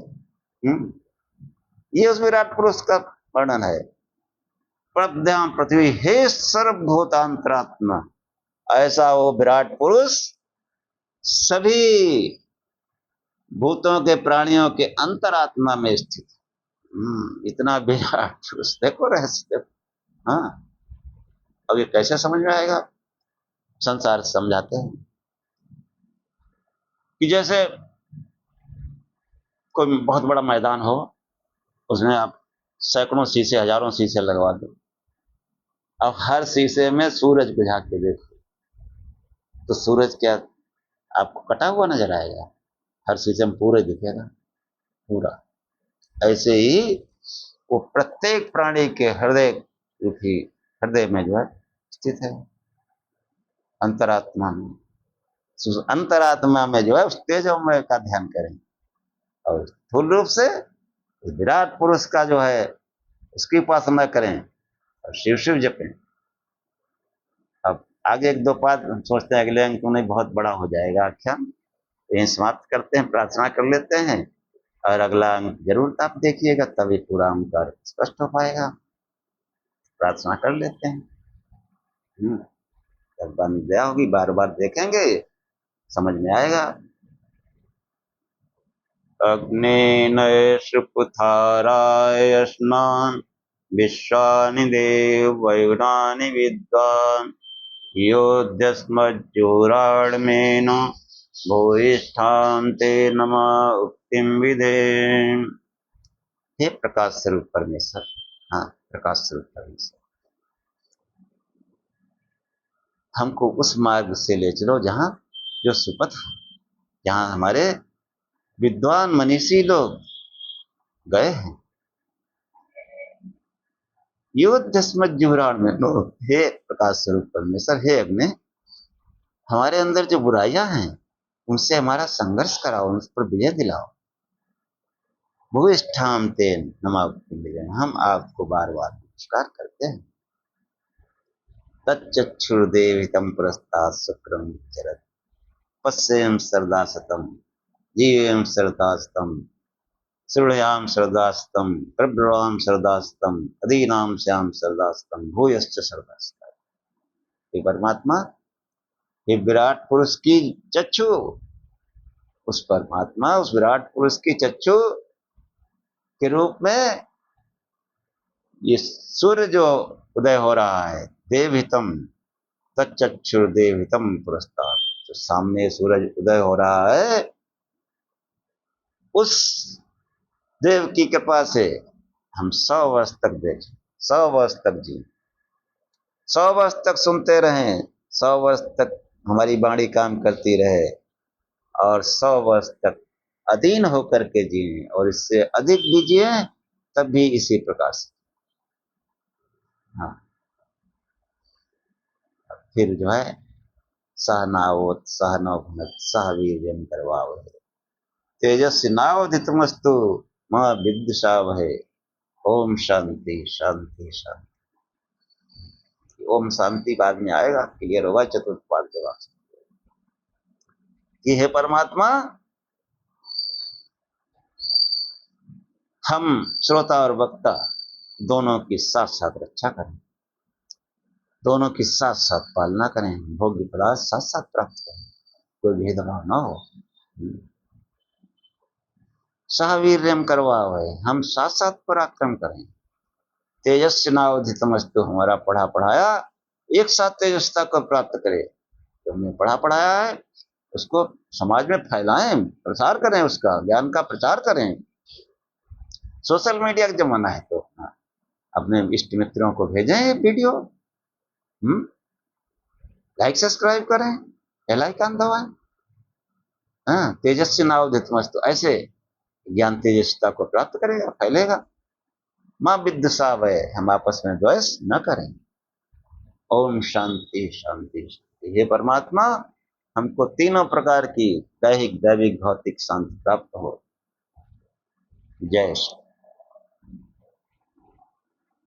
A: ये उस विराट पुरुष का वर्णन है। पद्भ्याम पृथ्वी हे सर्वभूतांतरात्मा, ऐसा वो विराट पुरुष सभी भूतों के प्राणियों के अंतरात्मा में स्थित। इतना विराट पुरुष, देखो रहस्य, देखो। हाँ, अब ये कैसे समझ में आएगा? संसार समझाते हैं कि जैसे कोई बहुत बड़ा मैदान हो, उसमें आप सैकड़ों शीशे, हजारों शीशे लगवा दो, अब हर शीशे में सूरज बुझा के देखो तो सूरज क्या आपको कटा हुआ नजर आएगा? हर शीशे में पूरे दिखेगा, पूरा। ऐसे ही वो प्रत्येक प्राणी के हृदय में जो है स्थित है, अंतरात्मा में। अंतरात्मा में जो है उस तेजोमय का ध्यान करें और स्थूल रूप से विराट पुरुष का जो है उसकी उपासना करें और शिव शिव जपें। अब आगे 1-2 पाठ हम सोचते हैं अगले अंक में बहुत बड़ा हो जाएगा आख्यान, तो यहीं समाप्त करते हैं, प्रार्थना कर लेते हैं और अगला अंक जरूर आप देखिएगा, तभी पूरा अंक स्पष्ट हो पाएगा। प्रार्थना कर लेते हैं। जब बंद दया होगी, बार बार देखेंगे, समझ में आएगा। अग्नेन शुपुथाराय स्नान विश्वानि देव वयुनानि विद्वान् योऽध्यस्मज्जोराड्मेन भूयिष्ठां ते नमः उक्तिं विधे। हे प्रकाश स्वरूप परमेश्वर, हाँ प्रकाश स्वरूप परमेश्वर, हमको उस मार्ग से ले चलो जहां जो सुपथ जहां हमारे विद्वान मनीषी लोग गए हैं। युद्ध स्मृत जुबराण में लो, हे प्रकाश स्वरूप परमेश्वर, हे अग्नि, हमारे अंदर जो बुराइयां हैं उनसे हमारा संघर्ष कराओ, उन पर विजय दिलाओ। भूष्ठाम तेन नमाभ्युं, हम आपको बार बार नमस्कार करते हैं। तच्चक्षुर्देवितं पुरस्तात् शुक्रं चरत् पश्येम श्रद्धा सतम जीवेम श्रद्धास्तम श्रृणयाम श्रद्धास्तम प्रब्रवाम श्रद्धास्तम अदीनाम श्याम श्रद्धास्तम भूयश्च श्रद्धास्तम। हे परमात्मा, हे विराट पुरुष की चक्षु, उस परमात्मा, उस विराट पुरुष की चक्षु के रूप में ये सूर्य जो उदय हो रहा है, देवहितम तच्चक्षुर्देवहितम पुरस्तात्, जो सामने सूरज उदय हो रहा है, उस देव की कृपा से हम 100 वर्ष तक देखें, 100 वर्ष तक जी, 100 वर्ष तक सुनते रहें, 100 वर्ष तक हमारी वाणी काम करती रहे और 100 वर्ष तक अधीन होकर के जिए, और इससे अधिक भी जिए तब भी इसी प्रकार से। हाँ, फिर जो है सहनावत सहनौ भुनक्तु सह वीर्यं करवावहै तेजस्विनावधीतमस्तु मा विद्विषावहै। ओम शांति शांति शांति। ओम शांति बाद में आएगा, क्लियर होगा चतुर्थ पाद के बाद कि हे परमात्मा, हम श्रोता और वक्ता दोनों की साथ साथ रक्षा करें, दोनों की साथ साथ पालना करें, भोग्य पदार्थ साथ साथ प्राप्त करें, कोई भेदभाव न हो। सहवीर्यम करवावहै, हम साथ साथ पराक्रम करें। तेजस्विनावधीतमस्तु, हमारा पढ़ा पढ़ाया एक साथ तेजस्ता को प्राप्त करे। तो हमने पढ़ा पढ़ाया है उसको समाज में फैलाएं, प्रसार करें, उसका ज्ञान का प्रचार करें। सोशल मीडिया का जमाना है तो अपने इष्ट मित्रों को भेजें ये वीडियो, लाइक सब्सक्राइब करें, बेल आइकन दबाएं। हाँ, तेजस्विनावधीतमस्तु, ऐसे ज्ञान तेजस्विता को प्राप्त करेगा, फैलेगा। मां विद्विषावहै, हम आपस में द्वेष न करें। ओम शांति शांति शांति। हे परमात्मा, हमको तीनों प्रकार की दैहिक दैविक भौतिक शांति प्राप्त हो। जय श्री